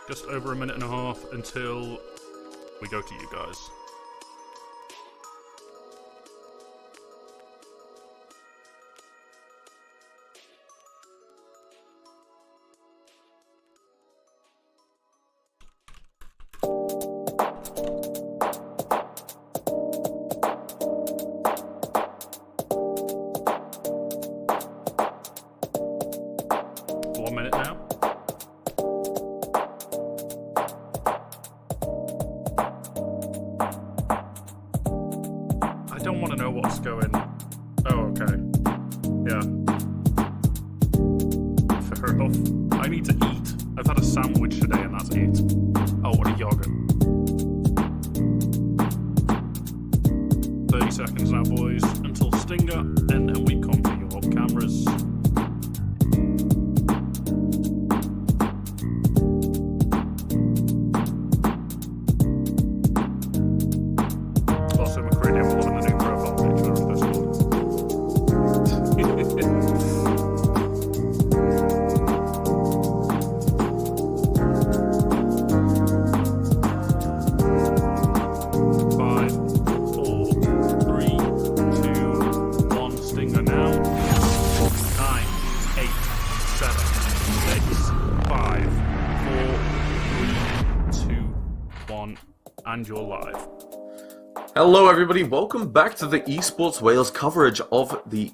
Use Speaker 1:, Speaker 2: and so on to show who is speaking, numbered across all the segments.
Speaker 1: just over a minute and a half until we go to you guys. And you're live.
Speaker 2: Hello everybody, welcome back to the EsportsWales coverage of the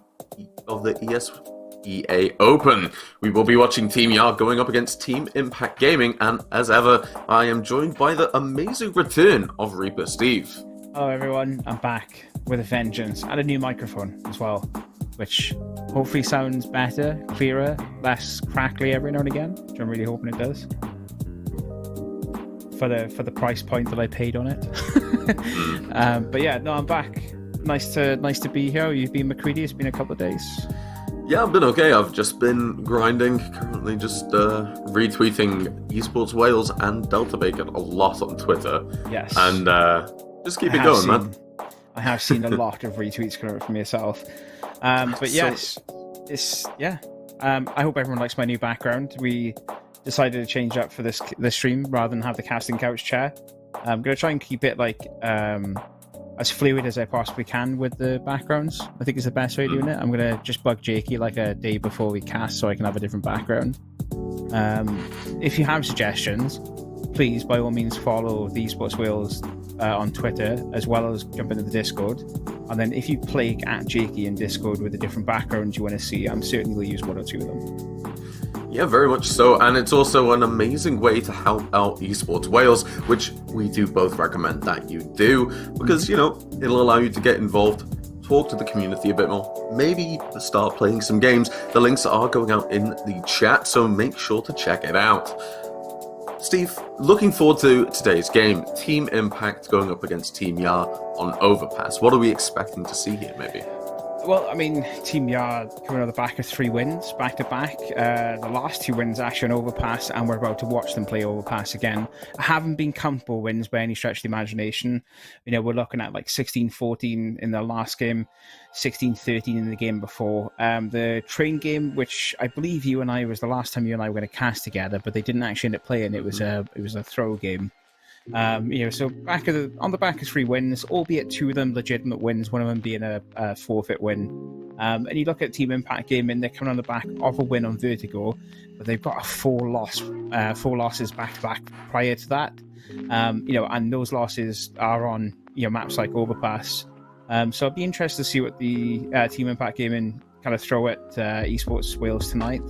Speaker 2: ESEA Open. We will be watching Team Yard going up against Team Impact Gaming, and as ever, I am joined by the amazing return of Reaper Steve.
Speaker 3: Hello everyone, I'm back with a vengeance and a new microphone as well, which hopefully sounds better, clearer, less crackly every now and again, which I'm really hoping it does. For the price point that I paid on it. But yeah, no, I'm back. Nice to be here. You've been McCready. It's been a couple of days.
Speaker 2: Yeah, I've been okay. I've just been grinding. Currently just retweeting EsportsWales and Delta Bacon a lot on Twitter.
Speaker 3: Yes.
Speaker 2: And just keep it going, man.
Speaker 3: I have seen a lot of retweets coming from yourself. But yes, I hope everyone likes my new background. We decided to change up for this stream rather than have the casting couch chair. I'm going to try and keep it as fluid as I possibly can with the backgrounds. I think is the best way of doing it. I'm going to just bug Jakey like a day before we cast so I can have a different background. If you have suggestions, please by all means follow the EsportsWales on Twitter, as well as jump into the Discord. And then if you plague at Jakey in Discord with the different backgrounds you want to see, I'm certainly going to use one or two of them.
Speaker 2: Yeah, very much so, and it's also an amazing way to help out EsportsWales, which we do both recommend that you do, because, you know, it'll allow you to get involved, talk to the community a bit more, maybe start playing some games. The links are going out in the chat, so make sure to check it out. Steve, looking forward to today's game. Team Impact going up against Team Yar on Overpass. What are we expecting to see here, maybe?
Speaker 3: Well, I mean, Team Yard coming on the back of 3 wins, back-to-back. The last 2 wins actually on Overpass, and we're about to watch them play Overpass again. Haven't been comfortable wins by any stretch of the imagination. You know, we're looking at like 16-14 in the last game, 16-13 in the game before. The train game, which I believe you and I was the last time you and I were going to cast together, but they didn't actually end up playing. It was a throw game. So on the back of 3 wins, albeit 2 of them legitimate wins, one of them being a forfeit win. And you look at Team Impact Gaming, they're coming on the back of a win on Vertigo, but they've got 4 losses back to back prior to that. And those losses are on maps like Overpass. So I'd be interested to see what the Team Impact Gaming kind of throw at EsportsWales tonight.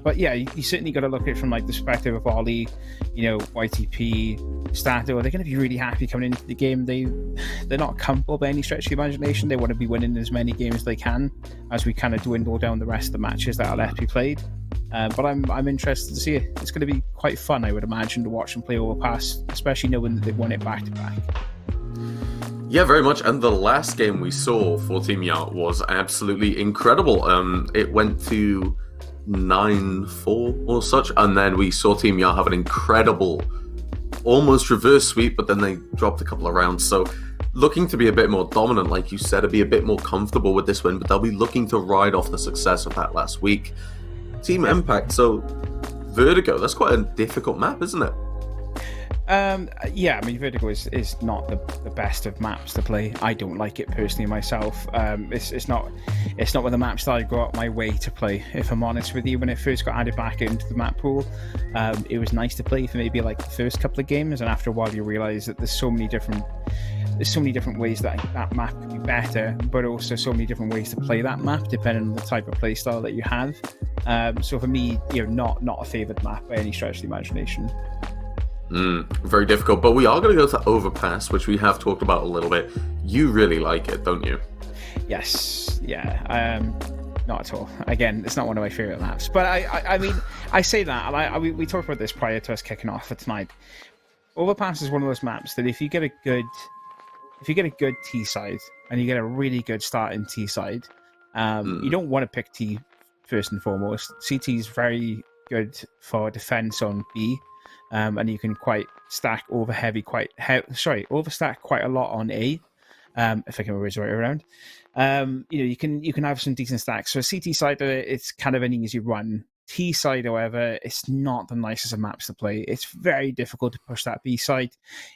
Speaker 3: But yeah, you certainly got to look at it from like the perspective of Ollie, YTP, Stato. They're going to be really happy coming into the game. They're not comfortable by any stretch of the imagination. They want to be winning as many games as they can as we kind of dwindle down the rest of the matches that are left to be played. But I'm interested to see it. It's going to be quite fun, I would imagine, to watch them play Overpass, especially knowing that they've won it back to back.
Speaker 2: Yeah, very much. And the last game we saw for Team Yard was absolutely incredible. It went to 9-4 or such, and then we saw Team Yard have an incredible, almost reverse sweep, but then they dropped a couple of rounds. So looking to be a bit more dominant, like you said, to be a bit more comfortable with this win, but they'll be looking to ride off the success of that last week. Team Impact, so Vertigo, that's quite a difficult map, isn't it?
Speaker 3: Yeah, I mean, Vertigo is not the best of maps to play. I don't like it personally myself. It's not one of the maps that I go out my way to play. If I'm honest with you, when it first got added back into the map pool, it was nice to play for maybe like the first couple of games, and after a while you realise that there's so many different ways that map could be better, but also so many different ways to play that map depending on the type of play style that you have. So for me, not a favoured map by any stretch of the imagination.
Speaker 2: Very difficult, but we are going to go to Overpass, which we have talked about a little bit. You really like it, don't you?
Speaker 3: Yes, yeah. Not at all. Again, it's not one of my favourite maps. But I mean, I say that, and we talked about this prior to us kicking off for tonight. Overpass is one of those maps that if you get a good T side and you get a really good start in T side, you don't want to pick T first and foremost. CT is very good for defense on B. And you can quite stack overstack quite a lot on A, if I can remember the right around. You can have some decent stacks. So CT side, it's kind of an easy run. T side, however, it's not the nicest of maps to play. It's very difficult to push that B side.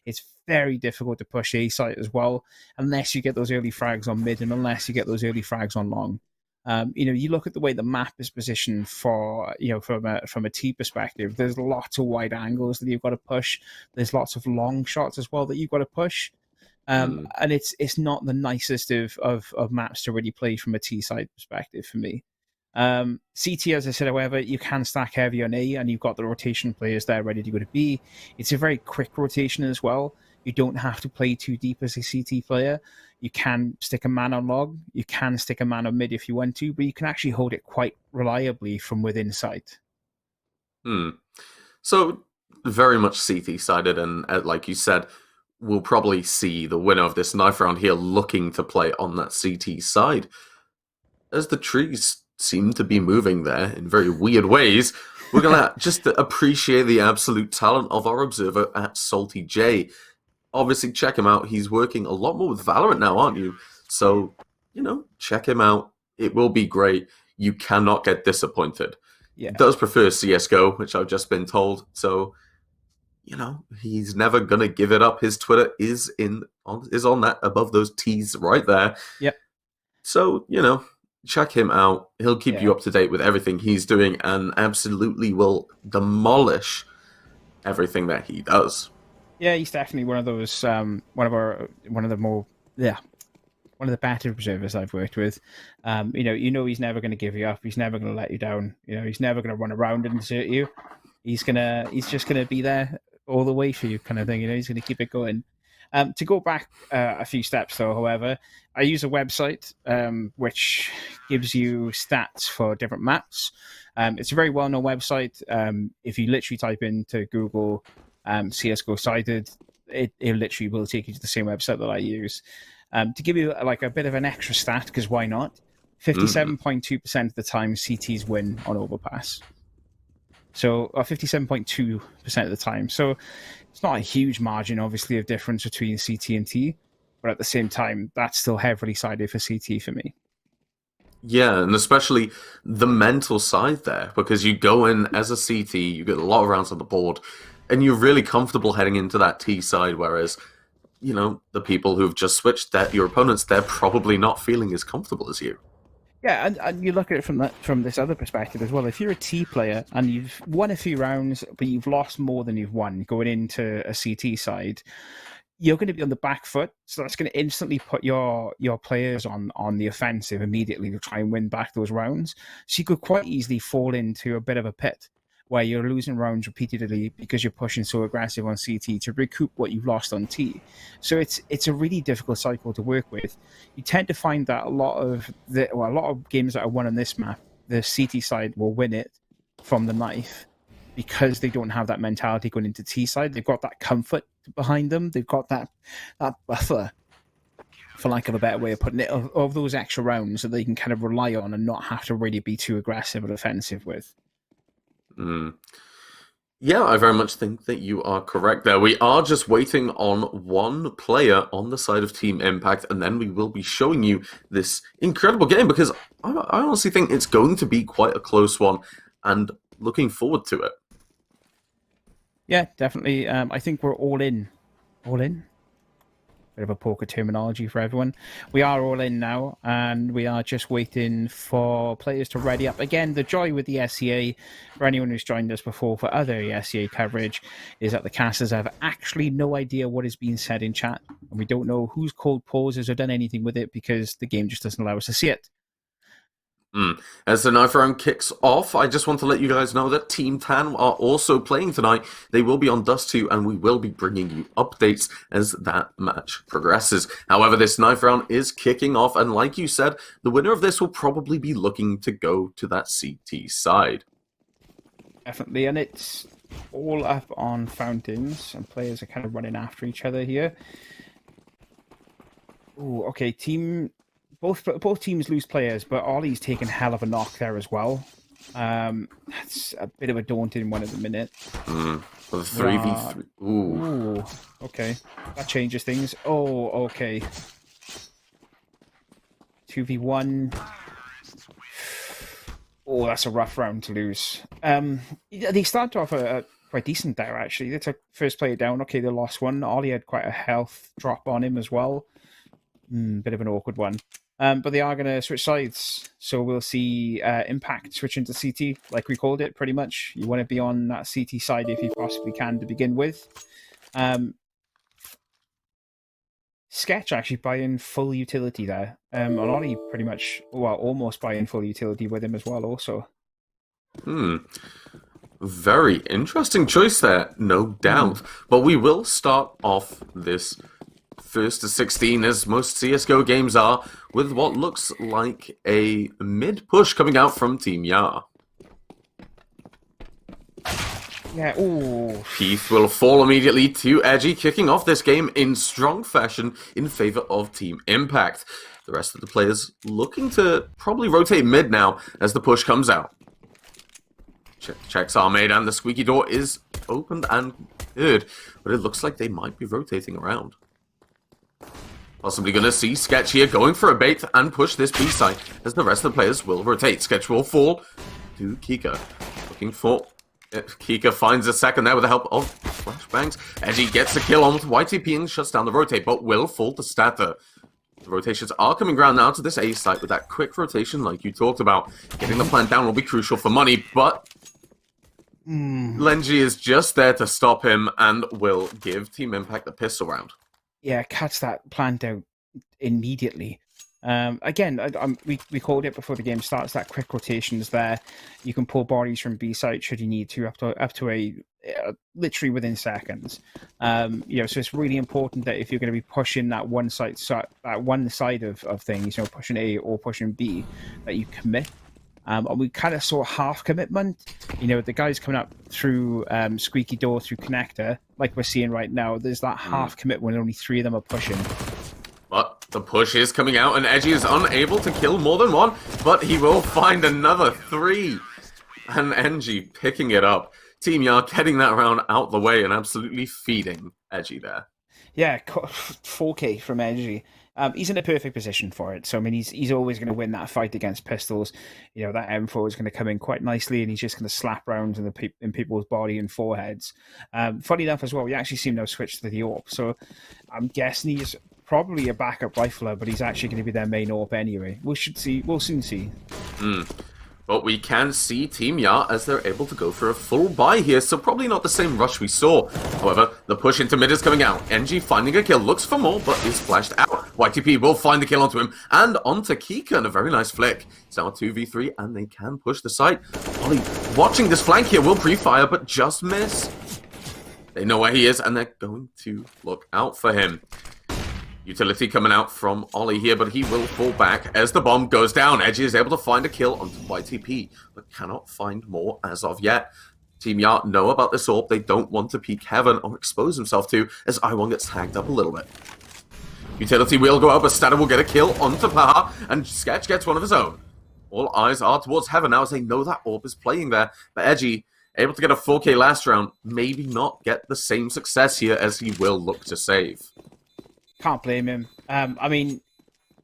Speaker 3: It's very difficult to push A side as well, unless you get those early frags on mid and unless you get those early frags on long. You look at the way the map is positioned for, from a T perspective, there's lots of wide angles that you've got to push. There's lots of long shots as well that you've got to push. And it's not the nicest of maps to really play from a T side perspective for me. CT, as I said, however, you can stack heavy on A and you've got the rotation players there ready to go to B. It's a very quick rotation as well. You don't have to play too deep as a CT player. You can stick a man on log. You can stick a man on mid if you want to, but you can actually hold it quite reliably from within sight.
Speaker 2: So, very much CT-sided, and like you said, we'll probably see the winner of this knife round here looking to play on that CT side. As the trees seem to be moving there in very weird ways, we're going to just appreciate the absolute talent of our observer at Salty J. Obviously, check him out. He's working a lot more with Valorant now, aren't you? So, check him out. It will be great. You cannot get disappointed.
Speaker 3: Yeah.
Speaker 2: He does prefer CSGO, which I've just been told. So, he's never going to give it up. His Twitter is on that, above those T's right there.
Speaker 3: Yep.
Speaker 2: So, check him out. He'll keep you up to date with everything he's doing and absolutely will demolish everything that he does.
Speaker 3: Yeah, he's definitely one of those one of the better observers I've worked with. He's never going to give you up. He's never going to let you down. He's never going to run around and desert you. He's just gonna be there all the way for you, kind of thing. He's going to keep it going. To go back a few steps, though, however, I use a website which gives you stats for different maps. It's a very well-known website. If you literally type into Google CSGO sided, it literally will take you to the same website that I use. To give you a bit of an extra stat, because why not? 57.2% of the time CTs win on Overpass. So, 57.2% of the time. So, it's not a huge margin, obviously, of difference between CT and T, but at the same time, that's still heavily sided for CT for me.
Speaker 2: Yeah, and especially the mental side there, because you go in as a CT, you get a lot of rounds on the board, and you're really comfortable heading into that T side, whereas, the people who've just switched, your opponents, they're probably not feeling as comfortable as you.
Speaker 3: Yeah, and you look at it from this other perspective as well. If you're a T player and you've won a few rounds, but you've lost more than you've won going into a CT side, you're going to be on the back foot. So that's going to instantly put your players on the offensive immediately to try and win back those rounds. So you could quite easily fall into a bit of a pit where you're losing rounds repeatedly because you're pushing so aggressive on CT to recoup what you've lost on T. So it's a really difficult cycle to work with. You tend to find that a lot of games that are won on this map, the CT side will win it from the knife because they don't have that mentality going into T side. They've got that comfort behind them. They've got that buffer, for lack of a better way of putting it, of those extra rounds that they can kind of rely on and not have to really be too aggressive or offensive with.
Speaker 2: Yeah, I very much think that you are correct there. We are just waiting on one player on the side of Team Impact, and then we will be showing you this incredible game, because I honestly think it's going to be quite a close one, and looking forward to it.
Speaker 3: Yeah, definitely. I think we're all in. All in? Bit of a poker terminology for everyone. We are all in now, and we are just waiting for players to ready up. Again, the joy with the ESEA, for anyone who's joined us before for other ESEA coverage, is that the casters have actually no idea what is being said in chat, and we don't know who's called pauses or done anything with it because the game just doesn't allow us to see it.
Speaker 2: As the knife round kicks off, I just want to let you guys know that Team Tan are also playing tonight. They will be on Dust 2, and we will be bringing you updates as that match progresses. However, this knife round is kicking off, and like you said, the winner of this will probably be looking to go to that CT side.
Speaker 3: Definitely, and it's all up on fountains, and players are kind of running after each other here. Ooh, okay, both teams lose players, but Ollie's taken hell of a knock there as well. That's a bit of a daunting one at the minute.
Speaker 2: For the 3v3.
Speaker 3: Ooh, okay. That changes things. Oh, okay. 2v1. Oh, that's a rough round to lose. They started off quite decent there, actually. They took first player down. Okay, they lost one. Ollie had quite a health drop on him as well. Bit of an awkward one. But they are going to switch sides. So we'll see Impact switch into CT, like we called it, pretty much. You want to be on that CT side if you possibly can to begin with. Sketch actually buying full utility there. Ollie pretty much, well, almost buying full utility with him as well also.
Speaker 2: Very interesting choice there, no doubt. But we will start off this first to 16, as most CSGO games are, with what looks like a mid-push coming out from Team Ya.
Speaker 3: Yeah, ooh.
Speaker 2: Keith will fall immediately to Edgy, kicking off this game in strong fashion in favor of Team Impact. The rest of the players looking to probably rotate mid now as the push comes out. Checks are made and the squeaky door is opened and heard, but it looks like they might be rotating around. Possibly going to see Sketch here going for a bait and push this B side as the rest of the players will rotate. Sketch will fall to Kika. Looking for... Kika finds a second there with the help of flashbangs. Edgy gets a kill on with YTP and shuts down the rotate, but will fall to Statter. The rotations are coming around now to this A site with that quick rotation like you talked about. Getting the plant down will be crucial for money, but... Lenji is just there to stop him and will give Team Impact the pistol round.
Speaker 3: Yeah, cuts that plant out immediately. Again, we called it before the game starts, that quick rotations there. You can pull bodies from B site should you need to, up to a literally within seconds. So it's really important that if you're going to be pushing that one side of things, pushing A or pushing B, that you commit. And we kind of saw half commitment. The guys coming up through squeaky door, through connector, like we're seeing right now. There's that half commit when only 3 of them are pushing.
Speaker 2: But the push is coming out, and Edgy is unable to kill more than one, but he will find another 3. And NG picking it up. Team Ya getting that round out the way and absolutely feeding Edgy there.
Speaker 3: Yeah, 4K from Edgy. He's in a perfect position for it. So, I mean, he's always going to win that fight against pistols. That M4 is going to come in quite nicely, and he's just going to slap rounds in people's body and foreheads. Funny enough as well, we actually seem to have switched to the AWP. So I'm guessing he's probably a backup rifler, but he's actually going to be their main AWP anyway. We'll soon see.
Speaker 2: But we can see Team Ya as they're able to go for a full buy here, so probably not the same rush we saw. However, the push into mid is coming out. NG finding a kill, looks for more, but is flashed out. YTP will find the kill onto him, and onto Kika, and a very nice flick. It's now 2v3, and they can push the site. Ollie, watching this flank here, will pre-fire, but just miss. They know where he is, and they're going to look out for him. Utility coming out from Ollie here, but he will fall back as the bomb goes down. Edgy is able to find a kill onto YTP, but cannot find more as of yet. Team Ya know about this AWP. They don't want to peek heaven or expose himself to, as I1 gets tagged up a little bit. Utility will go out, but Statter will get a kill onto Paha, and Sketch gets one of his own. All eyes are towards heaven now as they know that AWP is playing there, but Edgy, able to get a 4K last round, maybe not get the same success here as he will look to save.
Speaker 3: Can't blame him. I mean,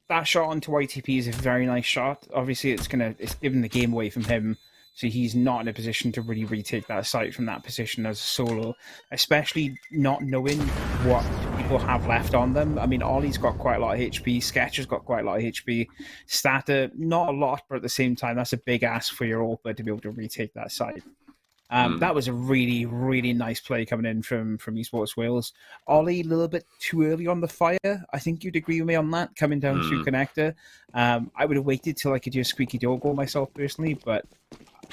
Speaker 3: that shot onto YTP is a very nice shot. Obviously, it's giving the game away from him So he's not in a position to really retake that site from that position as a solo, especially not knowing what people have left on them. I mean, Ollie's got quite a lot of HP, Sketcher's got quite a lot of HP, Stata, not a lot, but at the same time, that's a big ask for your AWPer to be able to retake that site. That was a really, really nice play coming in from EsportsWales. Ollie, a little bit too early on the fire. I think you'd agree with me on that, coming down through connector. I would have waited till I could do a squeaky door goal myself personally, but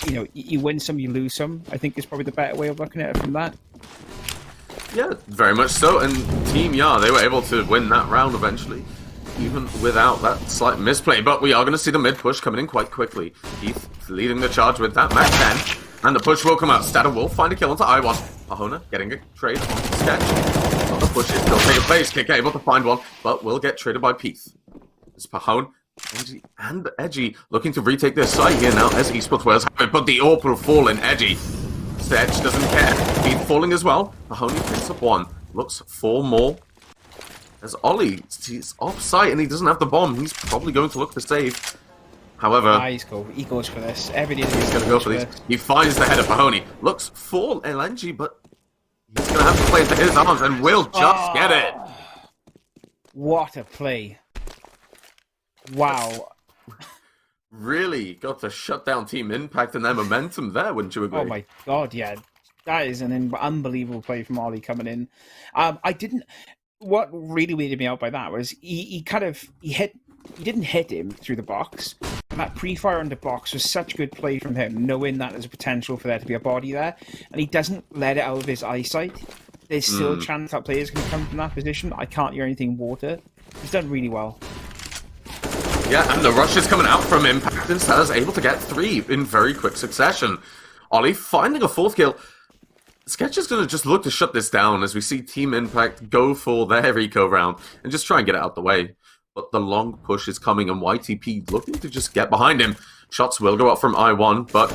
Speaker 3: you win some, you lose some. I think is probably the better way of looking at it from that.
Speaker 2: Yeah, very much so. And Team Yar, they were able to win that round eventually, even without that slight misplay. But we are going to see the mid push coming in quite quickly. Heath leading the charge with that Mac 10. And the push will come out. Stata will find a kill onto I1. Pahona getting a trade on Sketch. So the push is still taking place. Kick able to find one, but will get traded by Peath. It's Pahone, Edgy, and Edgy looking to retake their site here now as EsportsWales have it, but the AWP will fall in Edgy. Sketch doesn't care. Peath falling as well. Pahone picks up one. Looks for more. As Ollie, he's off site and he doesn't have the bomb. He's probably going to look for save. However,
Speaker 3: he goes for this. Every day
Speaker 2: he's going to go for these. He finds the head of Pahoni. Looks for LNG, but he's going to have to play into his arms and will just get it.
Speaker 3: What a play. Wow.
Speaker 2: Really got to shut down Team Impact and their momentum there, wouldn't you agree?
Speaker 3: Oh my god, yeah. That is an unbelievable play from Ollie coming in. What really weirded me out by that was he didn't hit him through the box. That pre-fire on the box was such good play from him, knowing that there's a potential for there to be a body there, and he doesn't let it out of his eyesight. There's still a chance that player's going to come from that position. I can't hear anything water. He's done really well.
Speaker 2: Yeah, and the rush is coming out from Impact, and Stella's able to get 3 in very quick succession. Ollie finding a 4th kill. Sketch is going to just look to shut this down as we see Team Impact go for their eco round and just try and get it out the way. But the long push is coming, and YTP looking to just get behind him. Shots will go up from I1, but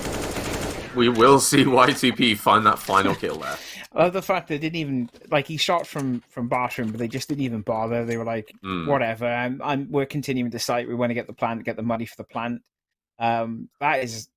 Speaker 2: we will see YTP find that final kill there.
Speaker 3: I love the fact they didn't even, he shot from bathroom, but they just didn't even bother. They were like, whatever, we're continuing the site. We want to get the plant, get the money for the plant. That is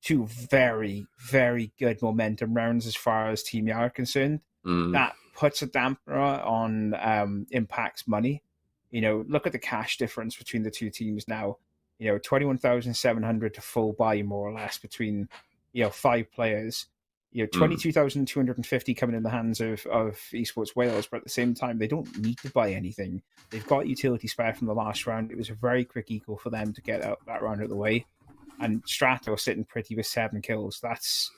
Speaker 3: 2 very, very good momentum rounds as far as Team Yar are concerned. That puts a dampener on Impact's money. Look at the cash difference between the 2 teams now. 21,700 to full buy, more or less, between 5 players. 22,250 coming in the hands of EsportsWales, but at the same time, they don't need to buy anything. They've got utility spare from the last round. It was a very quick eco for them to get out that round out of the way. And Strato sitting pretty with 7 kills. That's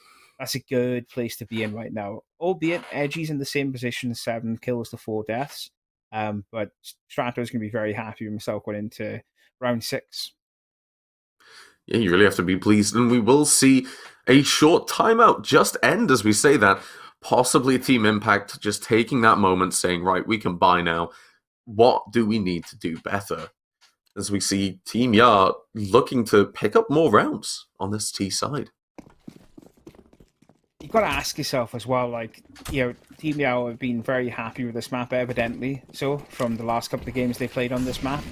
Speaker 3: a good place to be in right now. Albeit, Edgy's in the same position, 7 kills to 4 deaths. But Strato's going to be very happy with himself going into round 6.
Speaker 2: Yeah, you really have to be pleased. And we will see a short timeout just end as we say that. Possibly Team Impact just taking that moment, saying, right, we can buy now. What do we need to do better? As we see Team Yar looking to pick up more rounds on this T side.
Speaker 3: You've got to ask yourself as well, Team Yar have been very happy with this map, evidently. So, from the last couple of games they played on this map,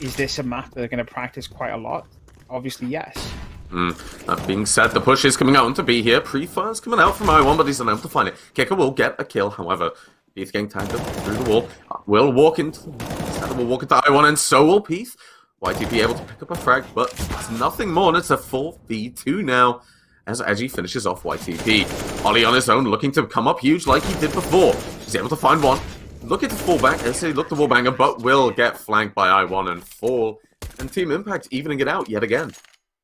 Speaker 3: is this a map they're going to practice quite a lot? Obviously, yes.
Speaker 2: That being said, the push is coming out to be here. Pre-fire's coming out from I1, but he's unable to find it. Kicker will get a kill, however. Peath getting tagged up through the wall. Will walk into I1, and so will Peath. YTP able to pick up a frag, but it's nothing more, and it's a 4v2 now. As Edgy finishes off YTP. Ollie on his own, looking to come up huge like he did before. He's able to find one. Looking to fall back, as he looked to wallbanger, but will get flanked by I1 and fall. And Team Impact evening it out yet again.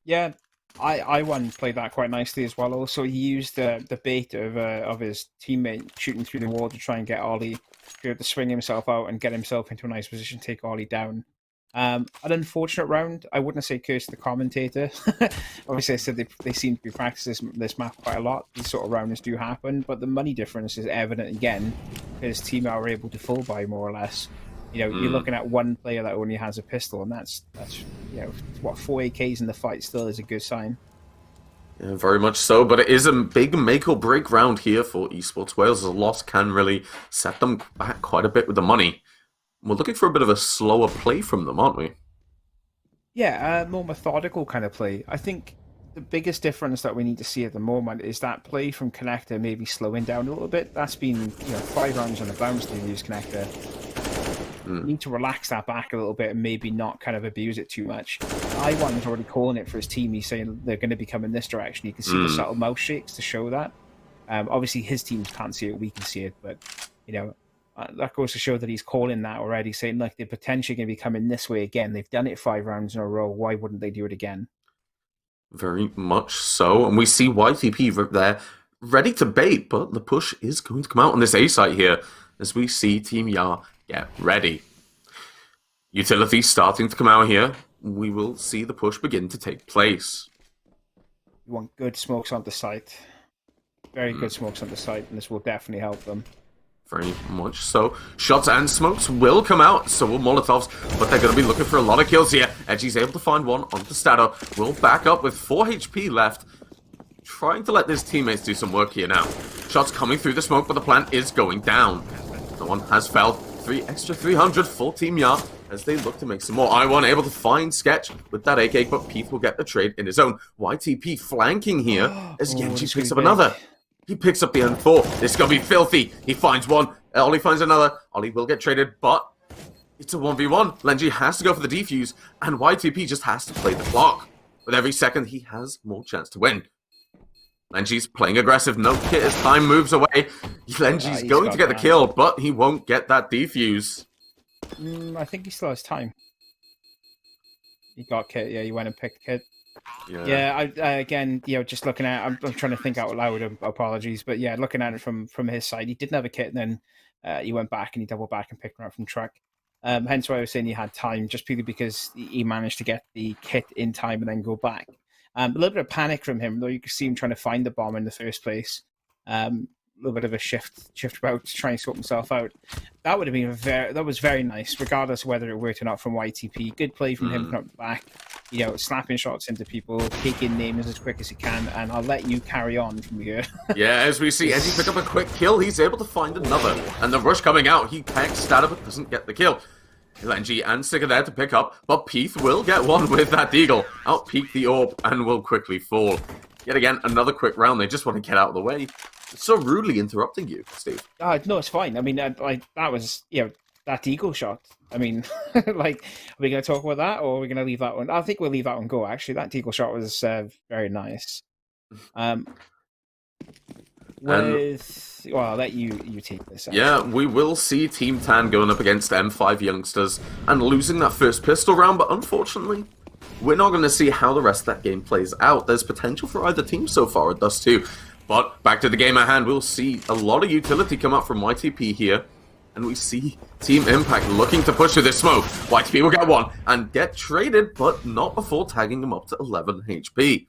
Speaker 3: Yeah, I1 played that quite nicely as well. Also, he used the bait of his teammate shooting through the wall to try and get Ollie to swing himself out and get himself into a nice position to take Ollie down. An unfortunate round. I wouldn't say curse the commentator. Obviously, I said they seem to be practicing this map quite a lot. These sort of rounds do happen, but the money difference is evident again because Team are able to full buy more or less. You're looking at one player that only has a pistol, and that's 4 AKs in the fight still is a good sign.
Speaker 2: Yeah, very much so, but it is a big make or break round here for EsportsWales. A loss can really set them back quite a bit with the money. We're looking for a bit of a slower play from them, aren't we?
Speaker 3: Yeah, more methodical kind of play. I think the biggest difference that we need to see at the moment is that play from Connector maybe slowing down a little bit. That's been 5 rounds on the bounce to use Connector. Need to relax that back a little bit and maybe not kind of abuse it too much. I1's already calling it for his team. He's saying they're going to be coming this direction. You can see the subtle mouth shakes to show that. Obviously, his teams can't see it. We can see it, but that goes to show that he's calling that already, saying like they're potentially going to be coming this way again. They've done it 5 rounds in a row. Why wouldn't they do it again?
Speaker 2: Very much so, and we see YTP there ready to bait, but the push is going to come out on this A site here as we see Team Yar get ready. Utility starting to come out here. We will see the push begin to take place.
Speaker 3: You want good smokes on the site. Very good smokes on the site, and this will definitely help them.
Speaker 2: Very much so. Shots and smokes will come out, so will Molotovs, but they're going to be looking for a lot of kills here. Edgy's able to find one onto Stato. Will back up with 4 HP left. Trying to let his teammates do some work here now. Shots coming through the smoke, but the plant is going down. No one has fell. 3 extra 300 for Team Yar as they look to make some more. I1 able to find Sketch with that AK, but Peath will get the trade in his own. YTP flanking here as Genji picks up another. He picks up the M4. This is going to be filthy. He finds one. Ollie finds another. Ollie will get traded, but it's a 1v1. Lenji has to go for the defuse, and YTP just has to play the clock. With every second, he has more chance to win. Lenji's playing aggressive. No kit as time moves away. Lenji's going to get the kill, but he won't get that defuse.
Speaker 3: I think he still has time. He got kit. Yeah, he went and picked kit. Yeah, again, just looking at I'm trying to think out loud. Apologies, but yeah, looking at it from his side, he didn't have a kit, and then he went back and he doubled back and picked one up from truck. Hence why I was saying he had time, just purely because he managed to get the kit in time and then go back. A little bit of panic from him, though. You could see him trying to find the bomb in the first place. A little bit of a shift about to try and sort himself out. That would have been that was very nice, regardless of whether it worked or not from YTP. Good play from him coming back, slapping shots into people, taking names as quick as he can, and I'll let you carry on from here.
Speaker 2: Yeah, as we see Eddie pick up a quick kill, he's able to find another, and the rush coming out, he pecks Statter but doesn't get the kill. Lenji and Sigga there to pick up, but Peath will get one with that deagle. Outpeak the orb and will quickly fall. Yet again, another quick round. They just want to get out of the way. So rudely interrupting you, Steve.
Speaker 3: No, it's fine. I mean, that was, that eagle shot. I mean, are we going to talk about that, or are we going to leave that one? I think we'll leave that one go, actually. That eagle shot was very nice. I'll let you take this. Actually.
Speaker 2: Yeah, we will see Team Tan going up against M5 youngsters and losing that first pistol round, but unfortunately, we're not going to see how the rest of that game plays out. There's potential for either team so far, it does too. But back to the game at hand, we'll see a lot of utility come up from YTP here. And we see Team Impact looking to push through this smoke. YTP will get one and get traded, but not before tagging him up to 11 HP.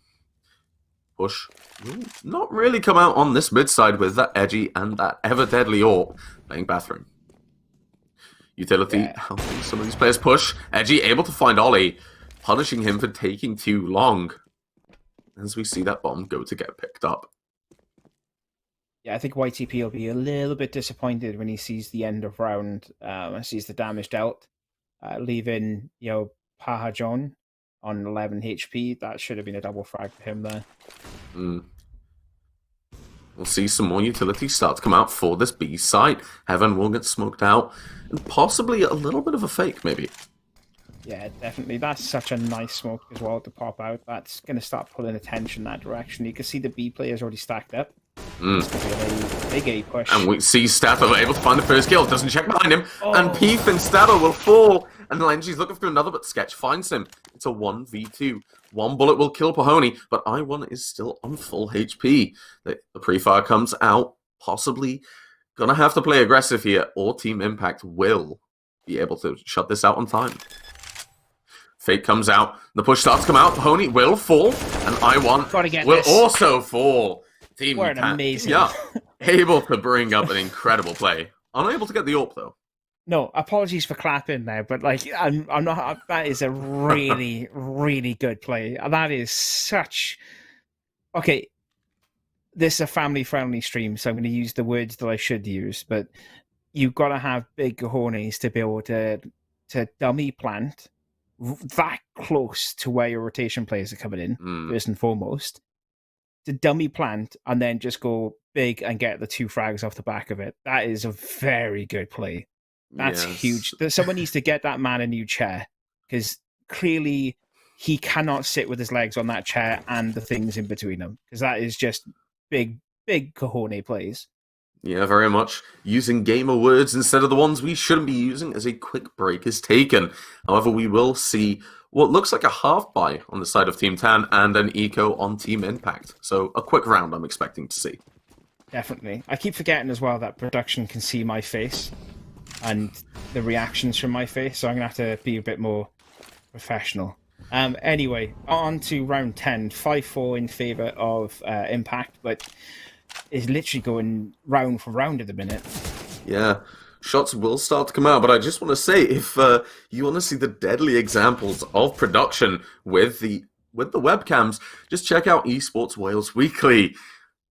Speaker 2: Push will not really come out on this mid side with that Edgy and that ever-deadly Orb playing Bathroom. Utility helping some of these players push. Edgy able to find Ollie, punishing him for taking too long. As we see that bomb go to get picked up.
Speaker 3: Yeah, I think YTP will be a little bit disappointed when he sees the end of round, sees the damage dealt, leaving, Paha John on 11 HP. That should have been a double frag for him there.
Speaker 2: We'll see some more utility start to come out for this B site. Heaven will get smoked out, and possibly a little bit of a fake, maybe.
Speaker 3: Yeah, definitely. That's such a nice smoke as well to pop out. That's going to start pulling attention that direction. You can see the B players already stacked up. It's going to be a big A push.
Speaker 2: And we see Stato able to find the first kill. Doesn't check behind him. And Peath and Stato will fall. And Lenji's looking for another, but Sketch finds him. It's a 1v2. One bullet will kill Pahoni, but I1 is still on full HP. The pre-fire comes out. Possibly going to have to play aggressive here, or Team Impact will be able to shut this out on time. Fake comes out. The push starts to come out. Pahoni will fall. And I1 will also fall. Team
Speaker 3: What an amazing...
Speaker 2: Yeah, able to bring up an incredible play. Unable to get the AWP, though.
Speaker 3: No, apologies for clapping there, but I'm not. That is a really, really good play. That is such... Okay, this is a family-friendly stream, so I'm going to use the words that I should use, but you've got to have big cojones to be able to dummy plant that close to where your rotation players are coming in, first and foremost, to dummy plant and then just go big and get the 2 frags off the back of it. That is a very good play. That's huge. Someone needs to get that man a new chair, because clearly he cannot sit with his legs on that chair and the things in between them, because that is just big cojones plays.
Speaker 2: Yeah, very much. Using gamer words instead of the ones we shouldn't be using as a quick break is taken. However, we will see what looks like a half buy on the side of Team Tan and an eco on Team Impact. So a quick round I'm expecting to see.
Speaker 3: Definitely. I keep forgetting as well that production can see my face and the reactions from my face, so I'm going to have to be a bit more professional. Anyway, on to round 10, 5-4 in favour of Impact, but is literally going round for round at the minute.
Speaker 2: Yeah, shots will start to come out, but I just want to say, if you want to see the deadly examples of production with the webcams, just check out Esports Wales Weekly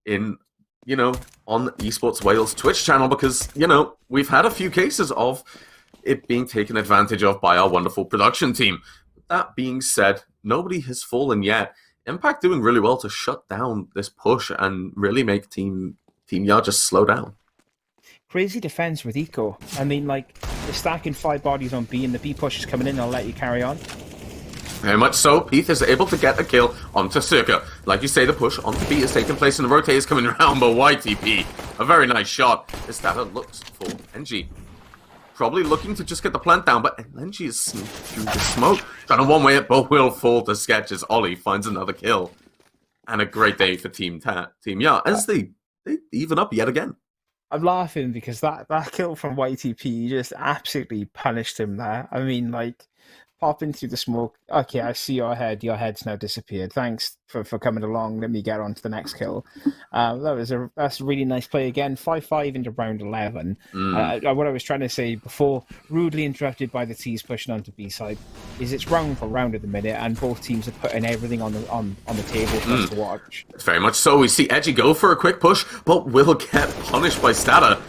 Speaker 2: on Esports Wales Twitch channel, because, we've had a few cases of it being taken advantage of by our wonderful production team. That being said, nobody has fallen yet. Impact doing really well to shut down this push and really make Team Yard just slow down.
Speaker 3: Crazy defense with Eco. I mean, like, they're stacking 5 bodies on B and the B push is coming in, I'll let you carry on.
Speaker 2: Very much so. Peeth is able to get a kill onto Circa. Like you say, the push onto B is taking place and the rotate is coming around, but YTP, a very nice shot. This data looks for NG. Probably looking to just get the plant down, but NG is sneaking through the smoke. Trying to one-way it, but will fall to Sketch as Ollie finds another kill. And a great day for Team Ya as they even up yet again.
Speaker 3: I'm laughing because that kill from YTP just absolutely punished him there. I mean, like, popping through the smoke. Okay, I see your head. Your head's now disappeared. Thanks for coming along. Let me get on to the next kill. That's a really nice play again. 5-5 into round 11. What I was trying to say before, rudely interrupted by the T's pushing onto B side, is it's round for round at the minute, and both teams are putting everything on the table for us to watch.
Speaker 2: It's very much so. We see Edgy go for a quick push, but will get punished by Stata.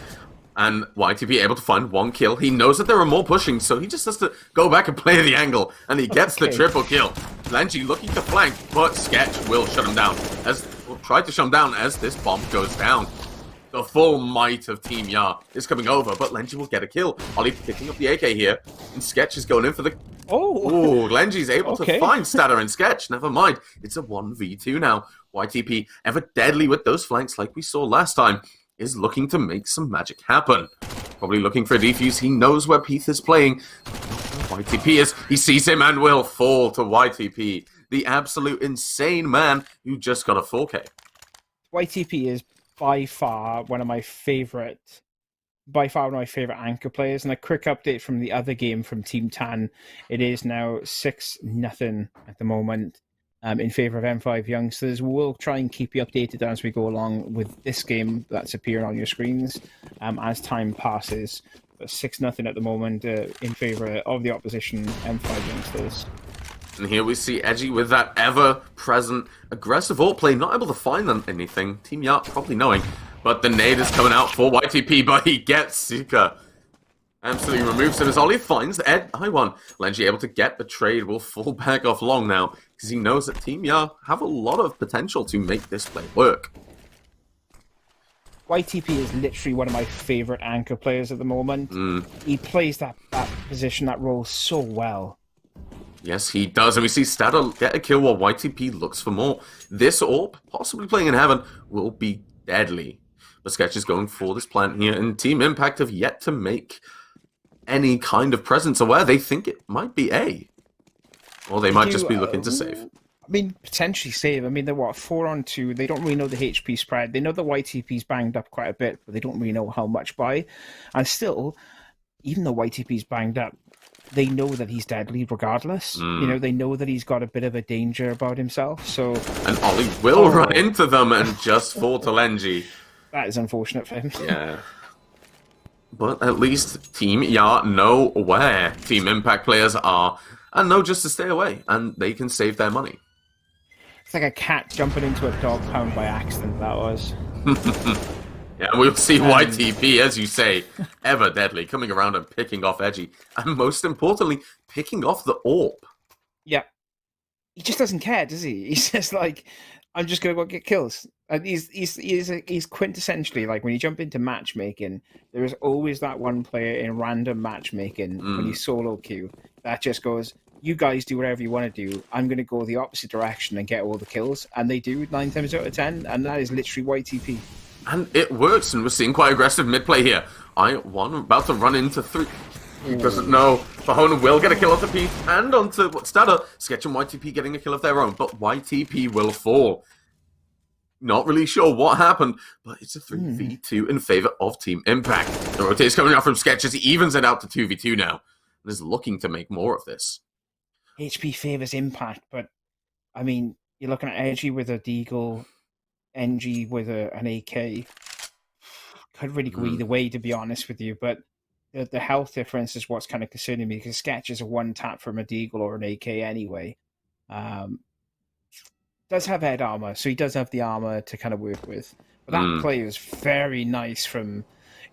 Speaker 2: And YTP able to find 1 kill. He knows that there are more pushing, so he just has to go back and play the angle. And he gets the triple kill. Lenji looking to flank, but Sketch will shut him down. Try to shut him down as this bomb goes down. The full might of Team Ya is coming over, but Lenji will get a kill. Ollie picking up the AK here, and Sketch is going in for the... Oh, Lenji's able to find Stata and Sketch. Never mind. It's a 1v2 now. YTP, ever deadly with those flanks like we saw last time, is looking to make some magic happen. Probably looking for a defuse. He knows where Peeth is playing. YTP is. He sees him and will fall to YTP. The absolute insane man who just got a 4K.
Speaker 3: YTP is by far one of my favorite anchor players. And a quick update from the other game from Team Tan. It is now 6-0 at the moment. In favour of M5 youngsters. We'll try and keep you updated as we go along with this game that's appearing on your screens as time passes. But 6-0 at the moment in favour of the opposition M5 youngsters.
Speaker 2: And here we see Edgy with that ever-present aggressive ult play, not able to find anything. Team Yart probably knowing, but the nade is coming out for YTP, but he gets Suka. Absolutely removes him as Ollie finds the I1. Lenji able to get the trade, will fall back off long now, because he knows that Team Ya have a lot of potential to make this play work.
Speaker 3: YTP is literally one of my favourite anchor players at the moment. He plays that position, that role so well.
Speaker 2: Yes, he does, and we see Stata get a kill while YTP looks for more. This AWP, possibly playing in Heaven, will be deadly. But Sketch is going for this plant here, and Team Impact have yet to make any kind of presence aware. They think it might be A. Or they might just be looking to save.
Speaker 3: I mean, potentially save. I mean, they're 4-on-2. They don't really know the HP spread. They know the YTP's banged up quite a bit, but they don't really know how much by. And still, even though YTP's banged up, they know that he's deadly regardless. They know that he's got a bit of a danger about himself. So,
Speaker 2: and Ollie will run into them and just fall to Lenji.
Speaker 3: That is unfortunate for him.
Speaker 2: Yeah. But at least Team Ya know where Team Impact players are and know just to stay away, and they can save their money.
Speaker 3: It's like a cat jumping into a dog pound by accident, that was.
Speaker 2: Yeah, we'll see YTP, as you say, ever deadly, coming around and picking off Edgy. And most importantly, picking off the AWP.
Speaker 3: Yeah. He just doesn't care, does he? He's just like, I'm just going to go get kills. And he's quintessentially, like, when you jump into matchmaking, there is always that one player in random matchmaking when you solo queue that just goes, you guys do whatever you want to do. I'm going to go the opposite direction and get all the kills. And they do 9 times out of 10. And that is literally YTP. And
Speaker 2: it works, and we're seeing quite aggressive mid-play here. I1 about to run into 3. He doesn't know. Fahona will get a kill onto Pete and onto Stada. Sketch and YTP getting a kill of their own, but YTP will fall. Not really sure what happened, but it's a 3v2 in favor of Team Impact. The rotate's coming out from Sketch as he evens it out to 2v2 now, and is looking to make more of this.
Speaker 3: HP favors Impact, but, I mean, you're looking at Edgy with a Deagle, NG with an AK. Could really go either way, to be honest with you, but the health difference is what's kind of concerning me, because Sketch is a one tap from a Deagle or an AK anyway. Does have head armor, so he does have the armor to kind of work with. But that play was very nice from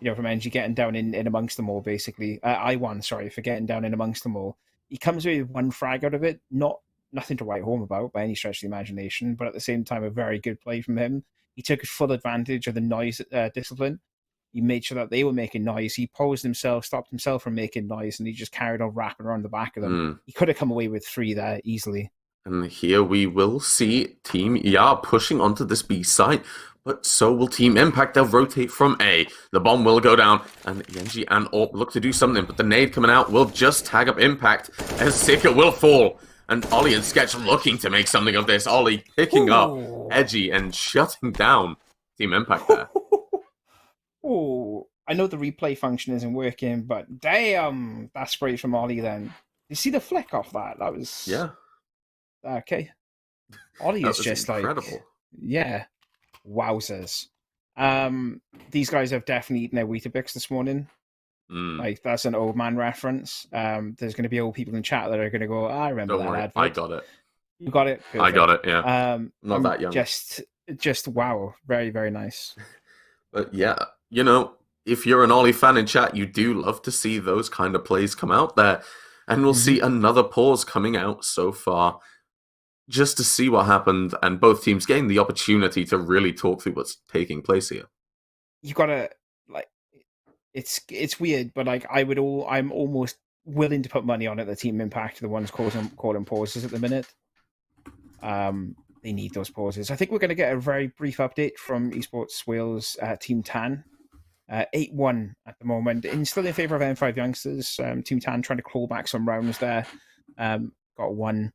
Speaker 3: NG getting down in amongst them all, basically. I1, sorry, for getting down in amongst them all. He comes away with one frag out of it, nothing to write home about by any stretch of the imagination, but at the same time, a very good play from him. He took full advantage of the noise discipline. He made sure that they were making noise. He posed himself, stopped himself from making noise, and he just carried on wrapping around the back of them. He could have come away with 3 there easily.
Speaker 2: And here we will see Team ER pushing onto this B site, but so will Team Impact. They'll rotate from A. The bomb will go down, and Yenji and AWP look to do something, but the nade coming out will just tag up Impact, as Sika will fall. And Ollie and Sketch looking to make something of this. Ollie picking up Edgy and shutting down Team Impact there.
Speaker 3: I know the replay function isn't working, but damn, that spray from Ollie then. You see the flick off that? That was...
Speaker 2: Yeah.
Speaker 3: Okay. Ollie is just
Speaker 2: incredible.
Speaker 3: Like... Yeah. Wowzers. These guys have definitely eaten their Weetabix this morning. Like, that's an old man reference. There's going to be old people in chat that are going to go, I remember
Speaker 2: Don't
Speaker 3: that
Speaker 2: worry,
Speaker 3: advert.
Speaker 2: I got it.
Speaker 3: You got it? Perfect.
Speaker 2: I got it, yeah. Not that young.
Speaker 3: Just wow. Very, very nice.
Speaker 2: But yeah, if you're an Ollie fan in chat, you do love to see those kind of plays come out there. And we'll see another pause coming out so far, just to see what happened, and both teams getting the opportunity to really talk through what's taking place here.
Speaker 3: You gotta, like, it's weird, but like I'm almost willing to put money on it. The Team Impact are the ones calling pauses at the minute. They need those pauses. I think we're going to get a very brief update from EsportsWales Team Tan. 8-1 at the moment, and still in favour of M5 youngsters. Team Tan trying to claw back some rounds there. Got 1.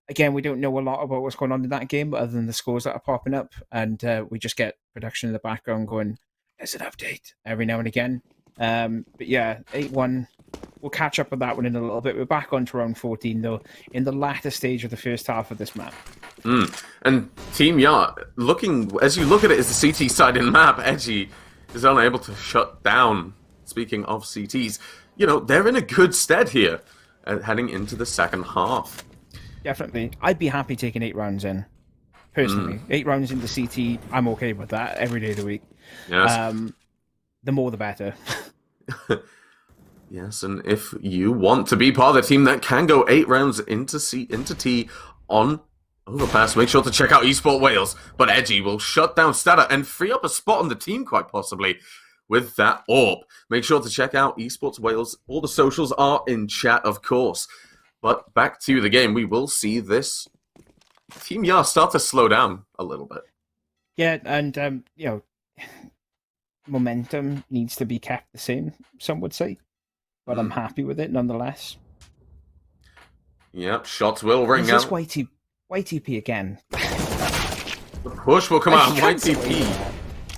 Speaker 3: Again, we don't know a lot about what's going on in that game, other than the scores that are popping up, and we just get production in the background going, there's an update every now and again. But yeah, 8-1. We'll catch up with that one in a little bit. We're back on to round 14, though, in the latter stage of the first half of this map.
Speaker 2: And Team Ya, as you look at it as the CT side in the map, Edgy is unable to shut down. Speaking of CTs, they're in a good stead here, heading into the second half.
Speaker 3: Definitely. I'd be happy taking 8 rounds in, personally. 8 rounds into CT, I'm okay with that every day of the week.
Speaker 2: Yes.
Speaker 3: The more the better.
Speaker 2: Yes, and if you want to be part of the team that can go 8 rounds into T on Overpass, make sure to check out EsportsWales. But Edgy will shut down Stada and free up a spot on the team, quite possibly, with that AWP. Make sure to check out EsportsWales. All the socials are in chat, of course. But back to the game, we will see this Team Ya start to slow down a little bit.
Speaker 3: Yeah, and, momentum needs to be kept the same, some would say. But I'm happy with it, nonetheless.
Speaker 2: Yep, shots will ring out.
Speaker 3: YTP again.
Speaker 2: The push will come out, and YTP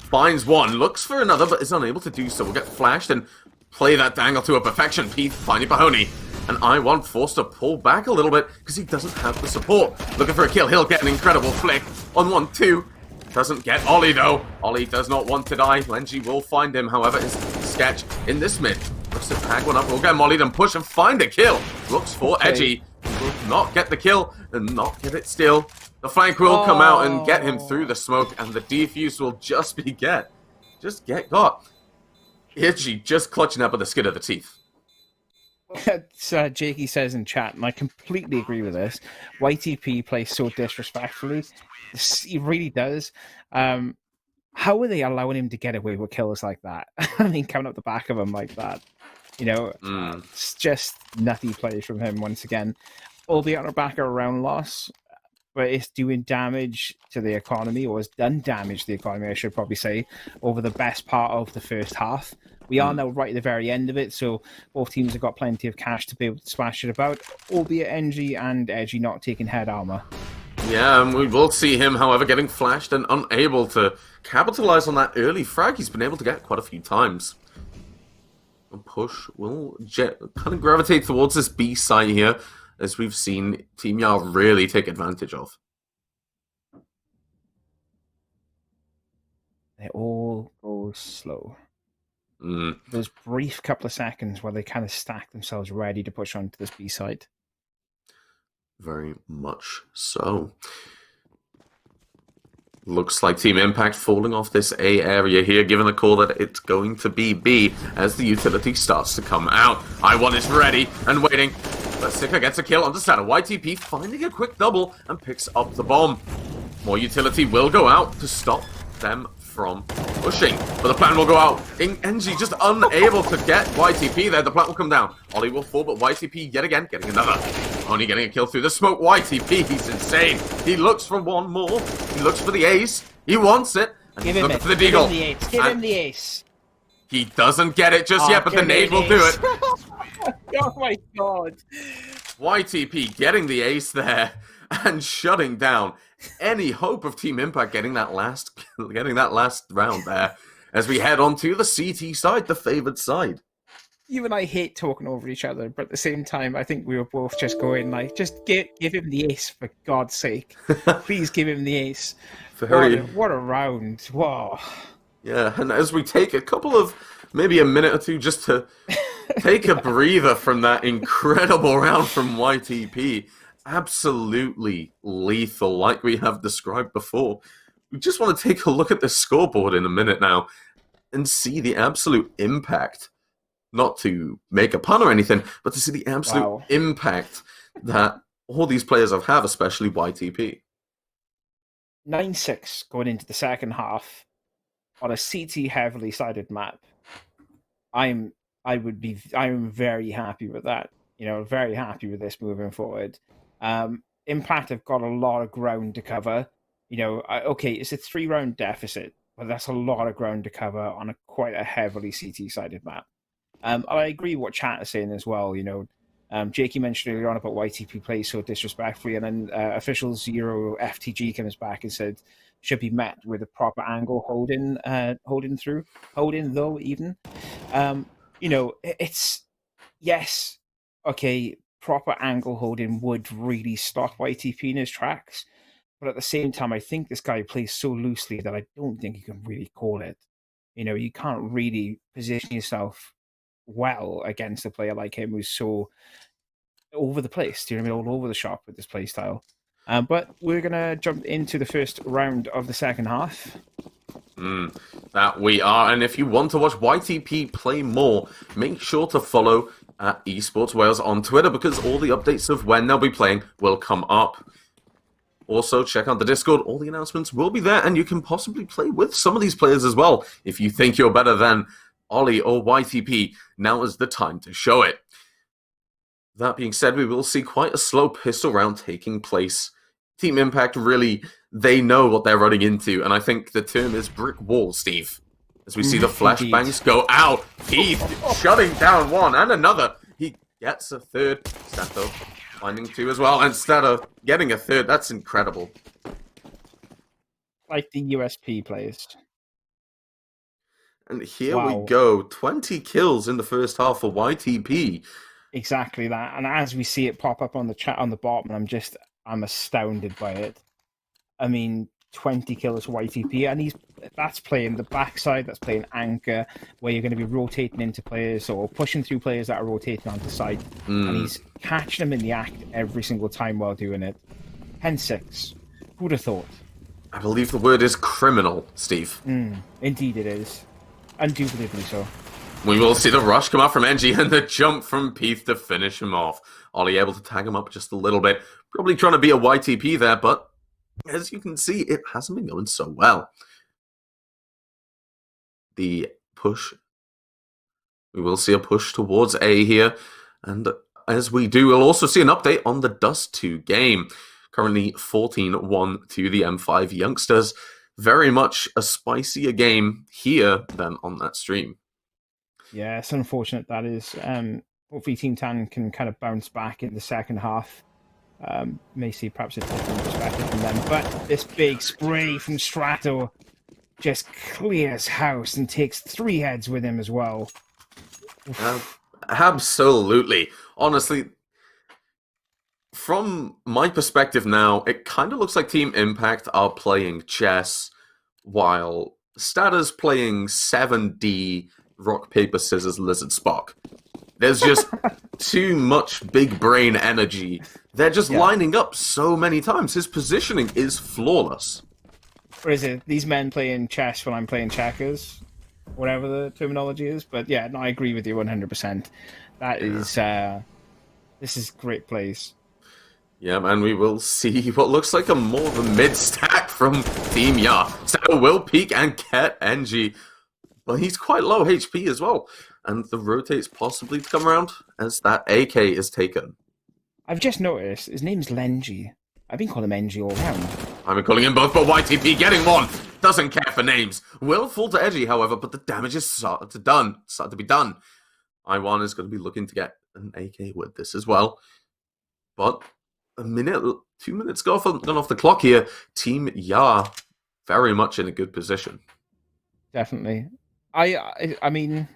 Speaker 2: finds one, looks for another, but is unable to do so. Will get flashed and play that dangle to a perfection. Pete finding Pahoni. And I1 forced to pull back a little bit because he doesn't have the support. Looking for a kill. He'll get an incredible flick on 1-2. Doesn't get Ollie, though. Ollie does not want to die. Lenji will find him, however, is Sketch in this mid. Looks to tag one up. Will get mollied and push and find a kill. Looks for Edgy. Will not get the kill and not get it still. The flank will come out and get him through the smoke, and the defuse will just be get. just get got. Itchy just clutching up with the skin of the teeth.
Speaker 3: Jakey says in chat, and I completely agree with this. YTP plays so disrespectfully. He really does. How are they allowing him to get away with kills like that? I mean, coming up the back of him like that. It's just nutty play from him once again. Albeit on the back of a round loss, but it's doing damage to the economy, or has done damage to the economy, I should probably say, over the best part of the first half. We are now right at the very end of it, so both teams have got plenty of cash to be able to smash it about, albeit NG and Edgy not taking head armor.
Speaker 2: Yeah, and we will see him, however, getting flashed and unable to capitalize on that early frag he's been able to get quite a few times. A push will kind of gravitate towards this B site here, as we've seen Team Yao really take advantage of.
Speaker 3: They all go slow. Those brief couple of seconds where they kind of stack themselves ready to push onto this B side.
Speaker 2: Very much so. Looks like Team Impact falling off this A area here, given the call that it's going to be B as the utility starts to come out. I1 is ready and waiting, but Sika gets a kill on the side of YTP, finding a quick double and picks up the bomb. More utility will go out to stop them from pushing, but the plant will go out. NG just unable to get YTP there. The plant will come down. Ollie will fall, but YTP yet again getting another. Only getting a kill through the smoke. YTP, he's insane. He looks for one more. He looks for the ace. He wants it. And he's looking for the deagle.
Speaker 3: Give him the ace.
Speaker 2: He doesn't get it just yet, but the nade will do it.
Speaker 3: Oh my god.
Speaker 2: YTP getting the ace there and shutting down any hope of Team Impact getting that last round there as we head on to the CT side, the favored side.
Speaker 3: You and I hate talking over each other, but at the same time, I think we were both just going like, just give him the ace for God's sake. Please give him the ace. What a round. Wow.
Speaker 2: Yeah, and as we take a couple of, maybe a minute or two just to take a breather from that incredible round from YTP, absolutely lethal, like we have described before. We just want to take a look at the scoreboard in a minute now and see the absolute impact. Not to make a pun or anything, but to see the absolute impact that all these players have, especially YTP.
Speaker 3: 9-6 going into the second half on a CT heavily sided map. I'm very happy with that. Very happy with this moving forward. Impact have got a lot of ground to cover. Okay, it's a 3-round deficit, but that's a lot of ground to cover on quite a heavily CT sided map. I agree with what chat is saying as well. Jakey mentioned earlier on about YTP plays so disrespectfully, and then official Zero FTG comes back and said should be met with a proper angle holding though even. It's yes, okay, proper angle holding would really stop YTP in his tracks, but at the same time, I think this guy plays so loosely that I don't think you can really call it. You can't really position yourself well against a player like him who's so over the place. Do you know what I mean? All over the shop with this play style. But we're going to jump into the first round of the second half.
Speaker 2: That we are. And if you want to watch YTP play more, make sure to follow at EsportsWales on Twitter, because all the updates of when they'll be playing will come up. Also, check out the Discord. All the announcements will be there, and you can possibly play with some of these players as well. If you think you're better than Ollie or YTP, now is the time to show it. That being said, we will see quite a slow pistol round taking place. Team Impact really, they know what they're running into, and I think the term is brick wall, Steve. As we see the flashbangs go out, Heath shutting down one and another. He gets a third. Stato finding two as well, and Stato getting a third. That's incredible.
Speaker 3: Like the USP plays.
Speaker 2: And here we go. 20 kills in the first half for YTP.
Speaker 3: Exactly that. And as we see it pop up on the chat on the bottom, I'm astounded by it. I mean, 20 kills for YTP, and that's playing the backside, that's playing anchor, where you're going to be rotating into players or pushing through players that are rotating onto site. And he's catching them in the act every single time while doing it. 10-6. Who'd have thought?
Speaker 2: I believe the word is criminal, Steve.
Speaker 3: Indeed it is. Indubitably so.
Speaker 2: We will see the rush come out from NG and the jump from Peath to finish him off. Ollie able to tag him up just a little bit. Probably trying to be a YTP there, but as you can see, it hasn't been going so well. The push. We will see a push towards A here. And as we do, we'll also see an update on the Dust 2 game. Currently 14-1 to the M5 youngsters. Very much a spicier game here than on that stream.
Speaker 3: Yeah, it's unfortunate that is. Hopefully Team Tan can kind of bounce back in the second half. May see perhaps a different perspective from them. But this big spray from Strato just clears house and takes 3 heads with him as well.
Speaker 2: Absolutely. Honestly, from my perspective now, it kind of looks like Team Impact are playing chess while Stata's playing 7D rock, paper, scissors, lizard, Spock. There's just too much big brain energy. They're just lining up so many times. His positioning is flawless.
Speaker 3: Or is it these men playing chess while I'm playing checkers? Whatever the terminology is. But yeah, no, I agree with you 100%. That is, this is great plays.
Speaker 2: Yeah, man, we will see what looks like a more of a mid-stack from Team Ya. Stata will peek and get NG. But he's quite low HP as well. And the rotate's possibly to come around as that AK is taken.
Speaker 3: I've just noticed his name's Lenji. I've been calling him NG all round.
Speaker 2: I've been calling him both, but YTP getting one. Doesn't care for names. Will fall to Edgy, however, but the damage is started to be done. I1 is going to be looking to get an AK with this as well. But 2 minutes go off the clock here. Team Ya very much in a good position.
Speaker 3: Definitely. I mean,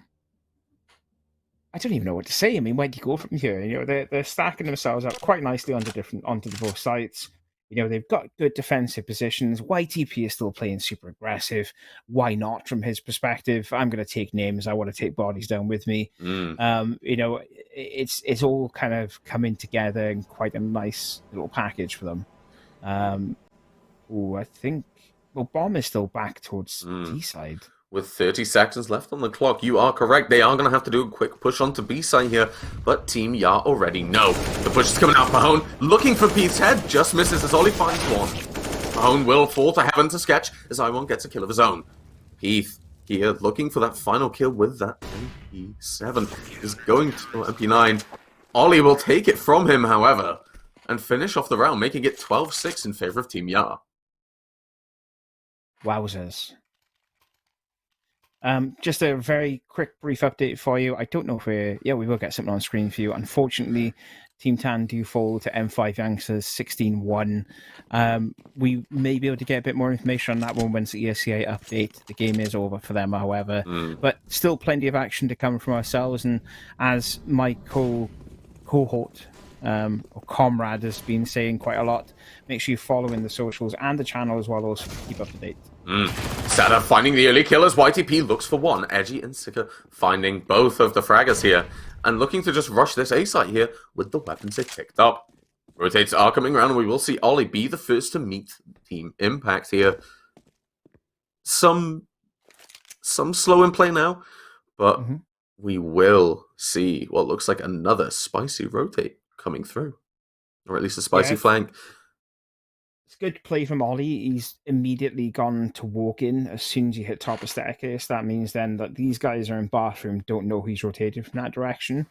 Speaker 3: I don't even know what to say. I mean, where do you go from here? You know, they're stacking themselves up quite nicely onto the both sides. You know, they've got good defensive positions. YTP is still playing super aggressive. Why not from his perspective? I'm going to take names. I want to take bodies down with me. You know, it's all kind of coming together in quite a nice little package for them. I think, well, Bomb is still back towards T side.
Speaker 2: With 30 seconds left on the clock, you are correct. They are going to have to do a quick push onto B side here, but Team Ya already know. The push is coming out. Mahone looking for Pete's head, just misses as Ollie finds one. Mahone will fall to heaven to sketch as I1 gets a kill of his own. Heath here looking for that final kill with that MP7 is going to MP9. Ollie will take it from him, however, and finish off the round, making it 12-6 in favor of Team Ya.
Speaker 3: Wowzers. Just a very quick, brief update for you. I don't know if we will get something on screen for you. Unfortunately, Team Tan do fall to M5 Youngsters 16-1. We may be able to get a bit more information on that one once the ESEA update. The game is over for them, however. But still plenty of action to come from ourselves. And as my cohort or comrade has been saying quite a lot, make sure you follow in the socials and the channel as well, also to keep up to date.
Speaker 2: Stata finding the early kill as YTP looks for one. Edgy and Sika finding both of the fraggers here and looking to just rush this A site here with the weapons they picked up. Rotates are coming around and we will see Ollie be the first to meet Team Impact here. Some slow in play now, but we will see what looks like another spicy rotate coming through, or at least a spicy flank.
Speaker 3: It's good play from Ollie. He's immediately gone to walk in as soon as you hit top of staircase. That means then that these guys are in bathroom, don't know he's rotating from that direction.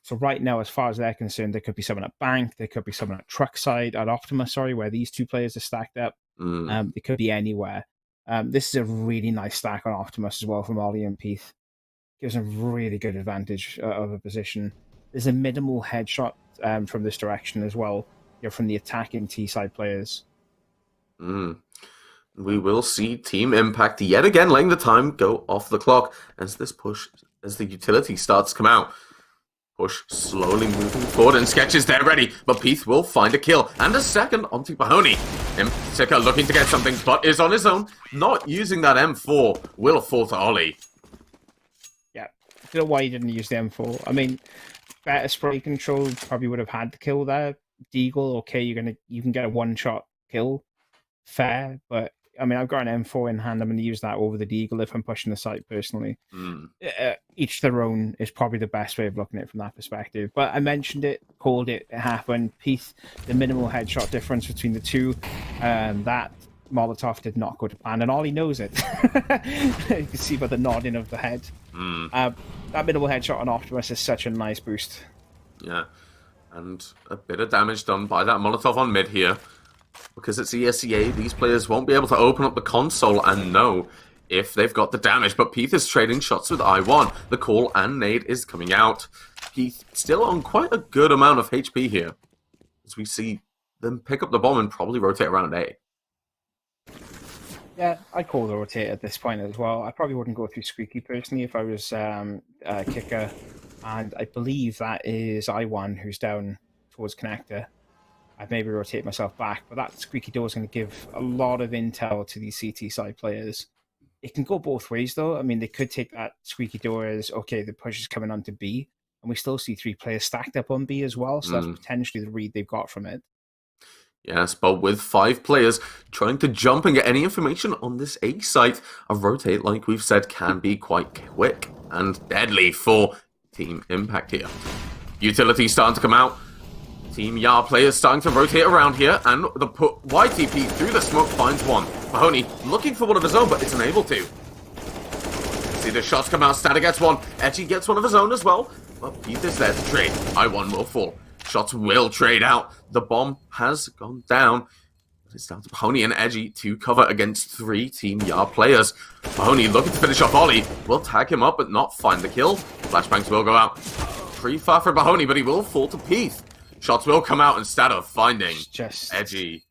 Speaker 3: So right now, as far as they're concerned, there could be someone at Bank, there could be someone at Truck side, at Optima, where these two players are stacked up. It could be anywhere. This is a really nice stack on Optimus as well from Ollie and Peath. Gives them really good advantage of a position. There's a minimal headshot from this direction as well, from the attacking T-side players.
Speaker 2: We will see Team Impact yet again letting the time go off the clock as the utility starts to come out. Push slowly moving forward and Sketches there ready, but Peath will find a kill and a second onto Mahoney. Imtika looking to get something but is on his own, not using that M4, will fall to Ollie.
Speaker 3: Yeah, I don't know why he didn't use the M4. I mean, better spray control, probably would have had the kill there. Deagle, okay, you can get a one-shot kill. Fair, but I mean, I've got an M4 in hand. I'm going to use that over the Deagle if I'm pushing the site personally. Each their own is probably the best way of looking at it from that perspective. But I mentioned it, called it, it happened. Pete, the minimal headshot difference between the two, that Molotov did not go to plan, and Ollie knows it. You can see by the nodding of the head. That minimal headshot on Optimus is such a nice boost.
Speaker 2: Yeah, and a bit of damage done by that Molotov on mid here. Because it's ESEA, these players won't be able to open up the console and know if they've got the damage. But Peath is trading shots with I1. The call and nade is coming out. Peath still on quite a good amount of HP here, as we see them pick up the bomb and probably rotate around A.
Speaker 3: Yeah, I'd call the rotate at this point as well. I probably wouldn't go through Squeaky personally if I was Kicker. And I believe that is I1 who's down towards connector. I'd maybe rotate myself back, but that squeaky door is going to give a lot of intel to these CT side players. It can go both ways, though. I mean, they could take that squeaky door as, okay, the push is coming onto B, and we still see 3 players stacked up on B as well, so that's potentially the read they've got from it.
Speaker 2: Yes, but with 5 players trying to jump and get any information on this A site, a rotate, like we've said, can be quite quick and deadly for Team Impact here. Utility starting to come out. Team Yar players starting to rotate around here, and the YTP through the smoke finds one. Mahoney looking for one of his own, but it's unable to. See the shots come out, Static gets one, Edgy gets one of his own as well, but Pete is there to trade. I1 will fall. Shots will trade out. The bomb has gone down. It's down to Mahoney and Edgy to cover against 3 Team Yar players. Mahoney looking to finish off Ollie. Will tag him up, but not find the kill. Flashbangs will go out. Pretty far for Mahoney, but he will fall to Pete. Shots will come out instead of finding Edgy.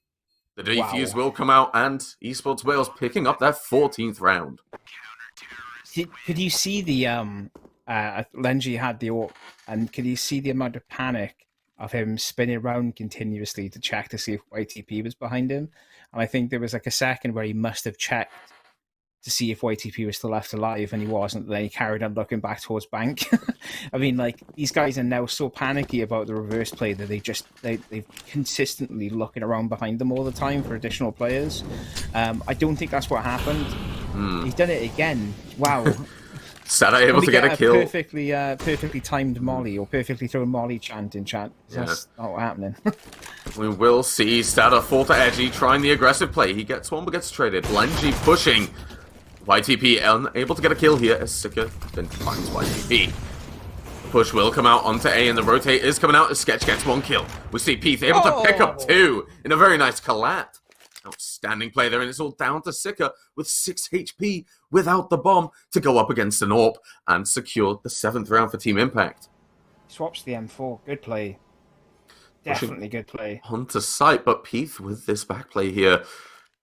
Speaker 2: The defuse will come out, and EsportsWales picking up their 14th round.
Speaker 3: Could you see the Lenji had the AWP, and could you see the amount of panic of him spinning around continuously to check to see if YTP was behind him? And I think there was like a second where he must have checked to see if YTP was still left alive, and he wasn't. Then he carried on looking back towards bank. I mean, like, these guys are now so panicky about the reverse play that they're consistently looking around behind them all the time for additional players. I don't think that's what happened. He's done it again. Wow.
Speaker 2: Sada able to get a kill.
Speaker 3: Perfectly timed Molly, or perfectly thrown Molly chant in chat. That's not what's happening.
Speaker 2: We will see Sada fall to Edgy, trying the aggressive play. He gets one, but gets traded. Lenji pushing. YTP unable to get a kill here as Sika then finds YTP. The push will come out onto A, and the rotate is coming out as Sketch gets 1 kill. We see Pete able to pick up 2 in a very nice collat. Outstanding play there, and it's all down to Sika with 6 HP without the bomb to go up against an AWP and secure the 7th round for Team Impact.
Speaker 3: Swaps the M4. Good play. Definitely good play.
Speaker 2: Onto site, but Pete with this back play here,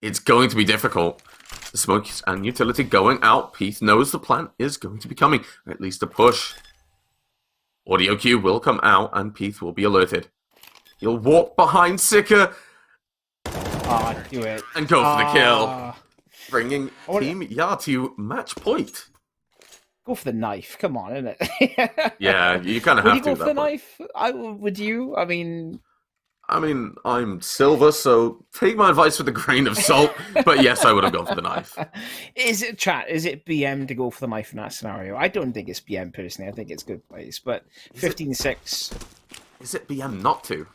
Speaker 2: it's going to be difficult. The smoke and utility going out. Pete knows the plant is going to be coming, or at least a push. Audio cue will come out, and Pete will be alerted. He'll walk behind Sika.
Speaker 3: Do it.
Speaker 2: And go for the kill. Bringing Team Yar to match point.
Speaker 3: Go for the knife. Come on, isn't it?
Speaker 2: Yeah, you kind of have to.
Speaker 3: Would you go for the knife? Would you? I mean,
Speaker 2: I'm Silver, so take my advice with a grain of salt. But yes, I would have gone for the knife.
Speaker 3: Is it BM to go for the knife in that scenario? I don't think it's BM personally. I think it's good plays. But 15-6.
Speaker 2: Is it BM not to?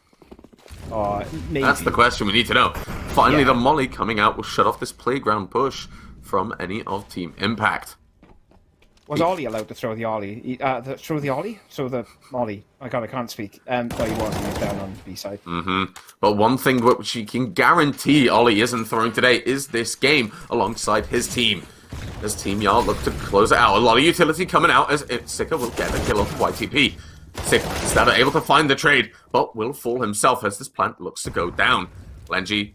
Speaker 3: Maybe.
Speaker 2: That's the question we need to know. Finally, the Molly coming out will shut off this playground push from any of Team Impact.
Speaker 3: Was Ollie allowed to throw the Ollie? Throw the Molly. My God, I can't speak. No, he wasn't. He was down on B side.
Speaker 2: But one thing which you can guarantee Ollie isn't throwing today is this game alongside his team. As Team Yar look to close it out. A lot of utility coming out as Sika will get a kill off YTP. Stada able to find the trade, but will fall himself as this plant looks to go down. Lenji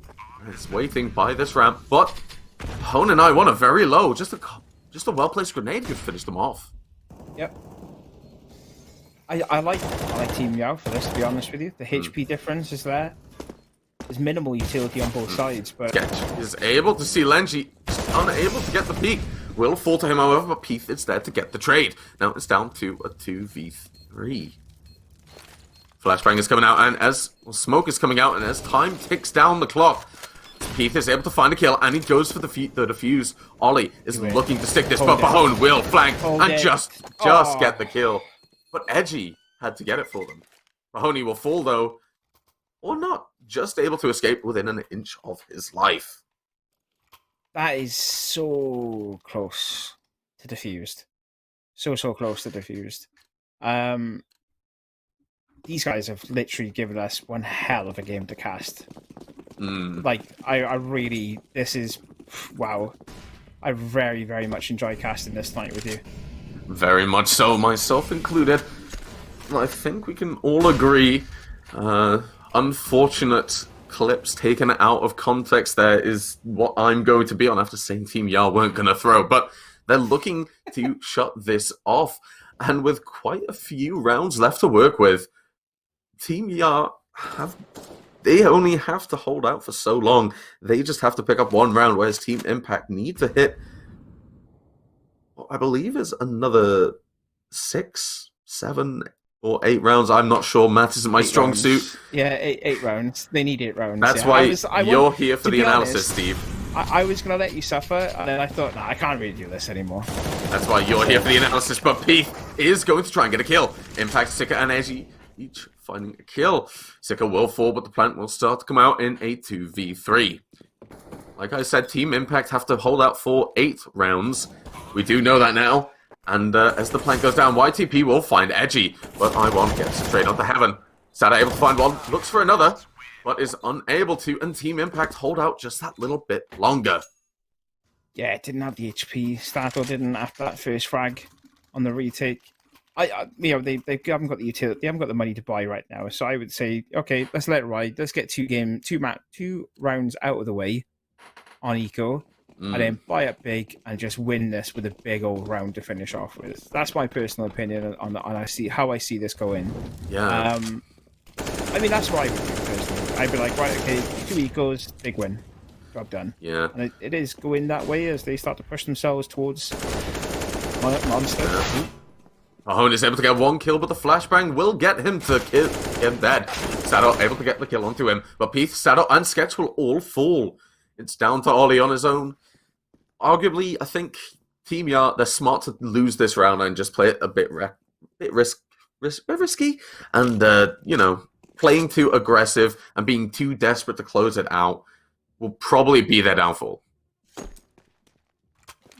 Speaker 2: is waiting by this ramp, but Hone and I want a very low. Just a well-placed grenade could finish them off.
Speaker 3: Yep. I like Team Yao for this, to be honest with you. The HP difference is there. There's minimal utility on both sides, but...
Speaker 2: Sketch is able to see Lenji, unable to get the peak. Will fall to him, however, but Pete is there to get the trade. Now it's down to a 2v3. Flashbang is coming out, and as smoke is coming out, and as time ticks down the clock, Peith is able to find a kill, and he goes for the defuse. Ollie is looking to stick this, but Bahone will flank and just get the kill. But Edgy had to get it for them. Mahoney will fall, though, or not, just able to escape within an inch of his life.
Speaker 3: That is so close to defused. So close to defused. These guys have literally given us one hell of a game to cast. Like, I really, this is, wow. I very, very much enjoy casting this night with you.
Speaker 2: Very much so, myself included. I think we can all agree, unfortunate clips taken out of context there is what I'm going to be on after saying Team Yar weren't going to throw, but they're looking to shut this off, and with quite a few rounds left to work with, Team Yar they only have to hold out for so long. They just have to pick up one round, whereas Team Impact need to hit what I believe is another 6, 7, or 8 rounds. I'm not sure. Math isn't my strong suit.
Speaker 3: Yeah, eight rounds. They need 8 rounds.
Speaker 2: That's why you're here for the analysis, Steve.
Speaker 3: I was going to let you suffer, and then I thought, nah, I can't really do this anymore.
Speaker 2: That's why you're here for the analysis, but Peith is going to try and get a kill. Impact, Sika, and Edgy each finding a kill. Sika will fall, but the plant will start to come out in a 2v3. Like I said, Team Impact have to hold out for 8 rounds. We do know that now. And as the plant goes down, YTP will find Edgy, but I1 gets straight onto Heaven. Sada able to find one, looks for another, but is unable to, and Team Impact hold out just that little bit longer.
Speaker 3: Yeah, it didn't have the HP. Stato didn't after that first frag on the retake. They haven't got the utility. They haven't got the money to buy right now. So I would say, okay, let's let it ride. Let's get 2 rounds out of the way on Eco, and then buy up big and just win this with a big old round to finish off with. That's my personal opinion on how I see this going.
Speaker 2: Yeah.
Speaker 3: I mean, that's what I would do personally. I'd be like, right, okay, 2 Ecos, big win. Job done.
Speaker 2: Yeah.
Speaker 3: And it is going that way as they start to push themselves towards Monster.
Speaker 2: Yeah. Mahone is able to get 1 kill, but the flashbang will get him to kill him dead. Sato able to get the kill onto him, but Peith, Sato, and Sketch will all fall. It's down to Ollie on his own. Arguably, I think Team Yar, they're smart to lose this round and just play it a bit risky. And, playing too aggressive and being too desperate to close it out will probably be their downfall.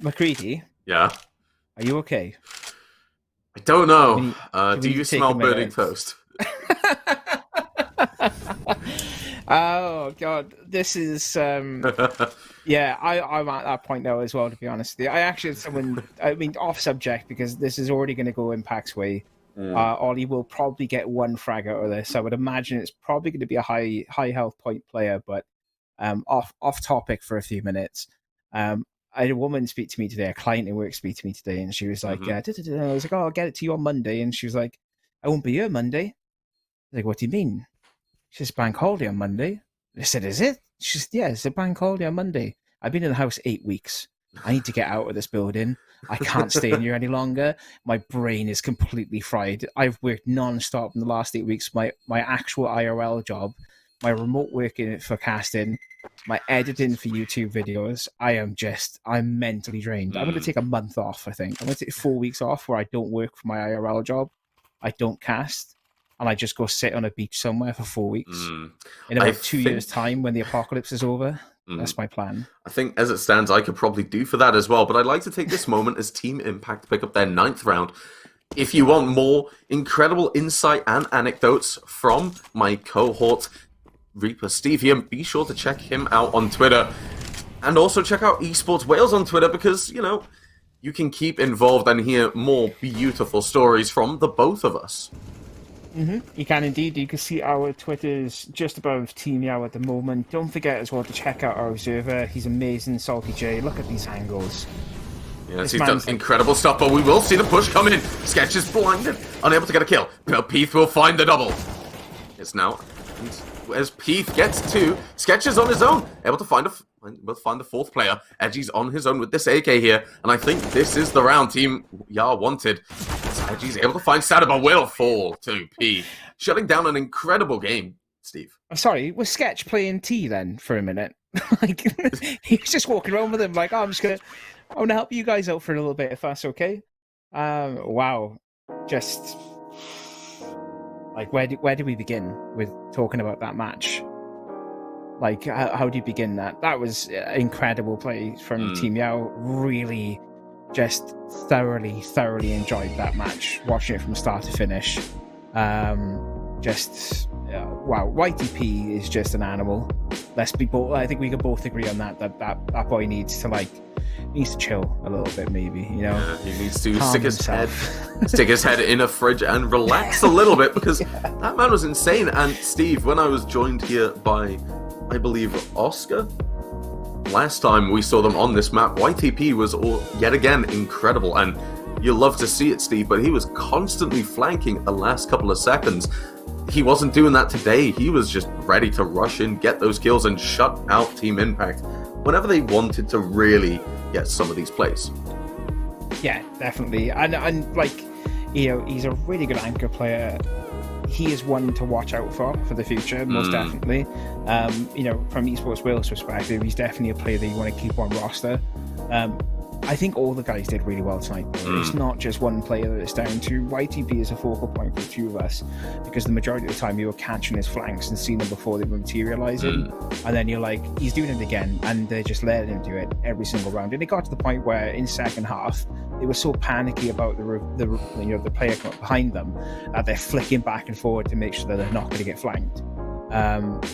Speaker 3: McCready?
Speaker 2: Yeah?
Speaker 3: Are you okay?
Speaker 2: I don't know. Do you smell burning toast?
Speaker 3: Oh God, this is yeah. I'm at that point now as well. To be honest, I actually had someone. I mean, off subject because this is already going to go Impact's way. Ollie will probably get 1 frag out of this. I would imagine it's probably going to be a high health point player, but off topic for a few minutes. I had a woman speak to me today, a client in work speak to me today, and she was like, I was like, oh, I'll get it to you on Monday. And she was like, I won't be here Monday. I was like, what do you mean? She says, bank holiday on Monday. I said, is it? She says, yeah, it's a bank holiday on Monday. I've been in the house 8 weeks. I need to get out of this building. I can't stay in here any longer. My brain is completely fried. I've worked non-stop in the last 8 weeks. My actual IRL job, my remote working for casting, my editing for YouTube videos. I'm mentally drained. I'm going to take a month off, I think. I'm going to take 4 weeks off where I don't work for my IRL job. I don't cast. And I just go sit on a beach somewhere for 4 weeks. In about 2 years' time when the apocalypse is over. That's my plan.
Speaker 2: I think as it stands, I could probably do for that as well. But I'd like to take this moment as Team Impact to pick up their 9th round. If you want more incredible insight and anecdotes from my cohort, Reaper Steve here, be sure to check him out on Twitter. And also check out EsportsWales on Twitter because, you can keep involved and hear more beautiful stories from the both of us.
Speaker 3: You can indeed. You can see our Twitters just above Team Yao at the moment. Don't forget as well to check out our observer. He's amazing, Salty J. Look at these angles.
Speaker 2: Yes, he's done incredible stuff, but we will see the push come in. Sketch is blinded, unable to get a kill. But Peith will find the double. It's now as Peith gets 2. Sketch is on his own, able to find the 4th player. Edgy's on his own with this AK here, and I think this is the round Team Yar wanted. Edgy's able to find Sadaba, will fall to P, shutting down an incredible game, Steve.
Speaker 3: I'm sorry, was Sketch playing T then for a minute? Like he was just walking around with him, like, oh, I want to help you guys out for a little bit if that's okay. Wow, just like where do we begin with talking about that match? Like, how do you begin that? That was incredible play from Team Yao. Really, just thoroughly enjoyed that match. Watching it from start to finish. Wow, YTP is just an animal. I think we can both agree on that boy needs to chill a little bit, maybe, you know.
Speaker 2: Yeah, he needs to stick his head in a fridge and relax a little bit, because that man was insane. And Steve, when I was joined here by, I believe, Oscar, last time we saw them on this map, YTP was yet again incredible, and you'll love to see it, Steve, but he was constantly flanking the last couple of seconds. He wasn't doing that today. He was just ready to rush in, get those kills, and shut out Team Impact whenever they wanted to really get some of these plays.
Speaker 3: Yeah, definitely. And like, you know, he's a really good anchor player. He is one to watch out for the future, most definitely. You know, from EsportsWales' perspective, he's definitely a player that you want to keep on roster. I think all the guys did really well tonight. It's not just one player that it's down to. YTP is a focal point for the two of us, because the majority of the time you were catching his flanks and seeing them before they were materializing. And then you're like, he's doing it again, and they're just letting him do it every single round. And it got to the point where in second half, they were so panicky about the player behind them that they're flicking back and forward to make sure that they're not going to get flanked.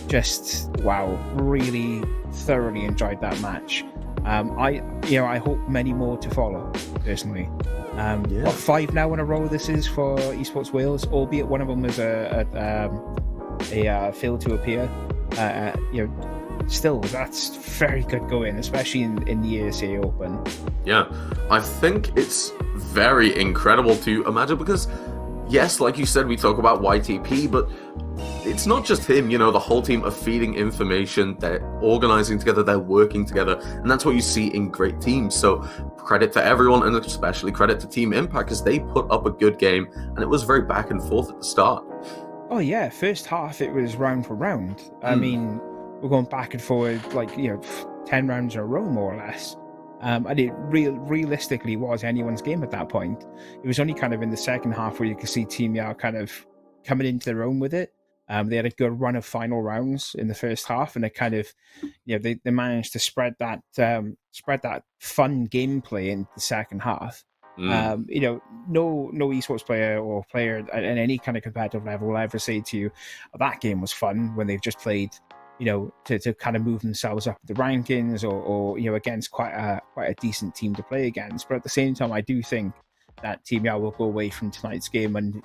Speaker 3: Just wow, really thoroughly enjoyed that match. I hope many more to follow, personally. What, 5 now in a row this is for EsportsWales, albeit one of them is a fail to appear. Still, that's very good going, especially in the ESEA Open. Yeah,
Speaker 2: I think it's very incredible to imagine, because yes, like you said, we talk about YTP, but it's not just him, you know, the whole team are feeding information, they're organizing together, they're working together, and that's what you see in great teams. So credit to everyone, and especially credit to Team Impact, because they put up a good game, and it was very back and forth at the start.
Speaker 3: Oh yeah, first half it was round for round. I mean, we're going back and forward, 10 rounds in a row, more or less. And it realistically was anyone's game at that point. It was only kind of in the second half where you could see Team Yao kind of coming into their own with it. They had a good run of final rounds in the first half, and it kind of, they managed to spread that fun gameplay in the second half. No esports player or player at any kind of competitive level will ever say to you, oh, that game was fun, when they've just played, to kind of move themselves up the rankings or against quite a decent team to play against. But at the same time, I do think that Team Yao will go away from tonight's game and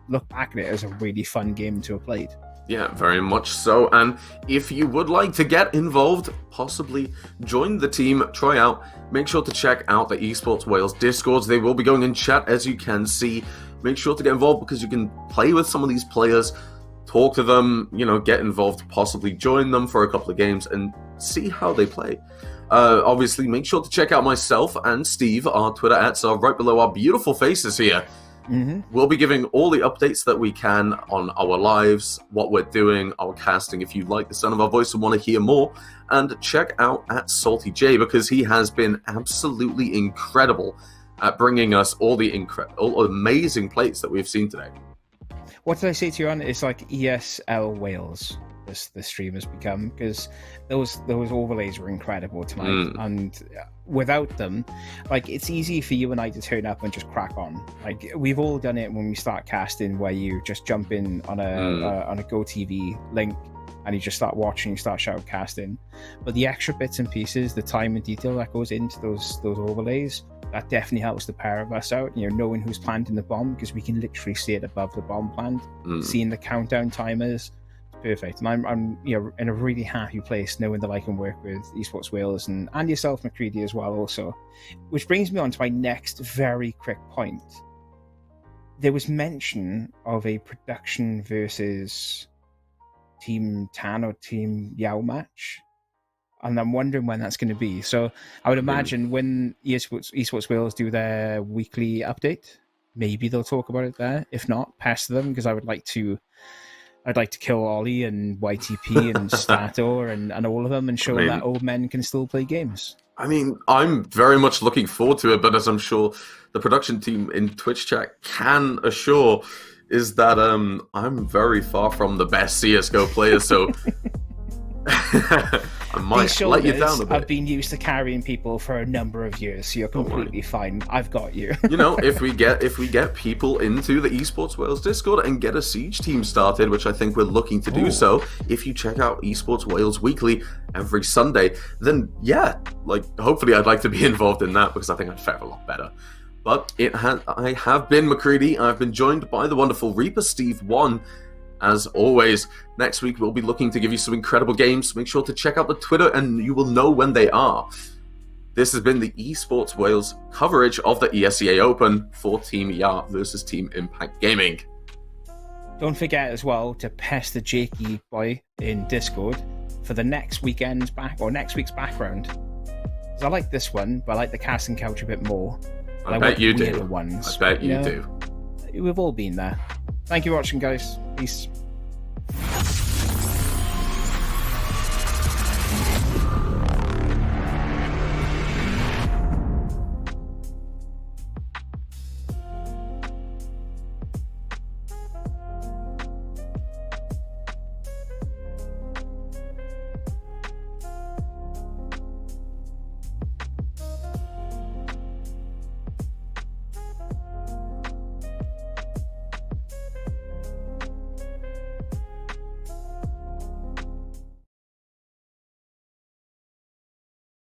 Speaker 3: look back at it as a really fun game to have played.
Speaker 2: Yeah, very much so. And if you would like to get involved, possibly join the team, try out, make sure to check out the EsportsWales Discords. They will be going in chat, as you can see. Make sure to get involved, because you can play with some of these players, talk to them, get involved, possibly join them for a couple of games and see how they play. Obviously, make sure to check out myself and Steve. Our Twitter @ are right below our beautiful faces here. We'll be giving all the updates that we can on our lives, what we're doing, our casting. If you like the sound of our voice and want to hear more, and check out @SaltyJ, because he has been absolutely incredible at bringing us all the amazing plays that we've seen today.
Speaker 3: What did I say to you on? It's like ESL Wales. The stream has become, because those overlays were incredible tonight, and without them, it's easy for you and I to turn up and just crack on. We've all done it when we start casting, where you just jump in on a GoTV link and you just start watching, you start shoutcasting. But the extra bits and pieces, the time and detail that goes into those overlays, that definitely helps the pair of us out. Knowing who's planting the bomb, because we can literally see it above the bomb plant, seeing the countdown timers. Perfect. And I'm in a really happy place knowing that I can work with EsportsWales and yourself, McCready, as well also. Which brings me on to my next very quick point. There was mention of a production versus Team Tan or Team Yao match, and I'm wondering when that's going to be. So I would imagine when EsportsWales do their weekly update, maybe they'll talk about it there. If not, pass them, because I would like to I'd like to kill Ollie and YTP and Stato and all of them and show them that old men can still play games.
Speaker 2: I mean, I'm very much looking forward to it, but as I'm sure the production team in Twitch chat can assure, is that I'm very far from the best CSGO player, so I might let you down a bit.
Speaker 3: I've been used to carrying people for a number of years, so you're completely fine. I've got you.
Speaker 2: You know, if we get people into the Esports Wales Discord and get a Siege team started, which I think we're looking to do so, if you check out Esports Wales Weekly every Sunday, then yeah, like hopefully I'd like to be involved in that because I think I'd fare a lot better. But I have been McCready. I've been joined by the wonderful Reaper Steve 1. As always, next week we'll be looking to give you some incredible games. Make sure to check out the Twitter and you will know when they are. This has been the Esports Wales coverage of the ESEA Open for Team ER versus Team Impact Gaming.
Speaker 3: Don't forget as well to pester Jakey boy in Discord for the next week's background. Because I like this one, but I like the casting couch a bit more.
Speaker 2: I bet you do.
Speaker 3: Ones,
Speaker 2: I bet you do.
Speaker 3: We've all been there. Thank you for watching, guys. Peace.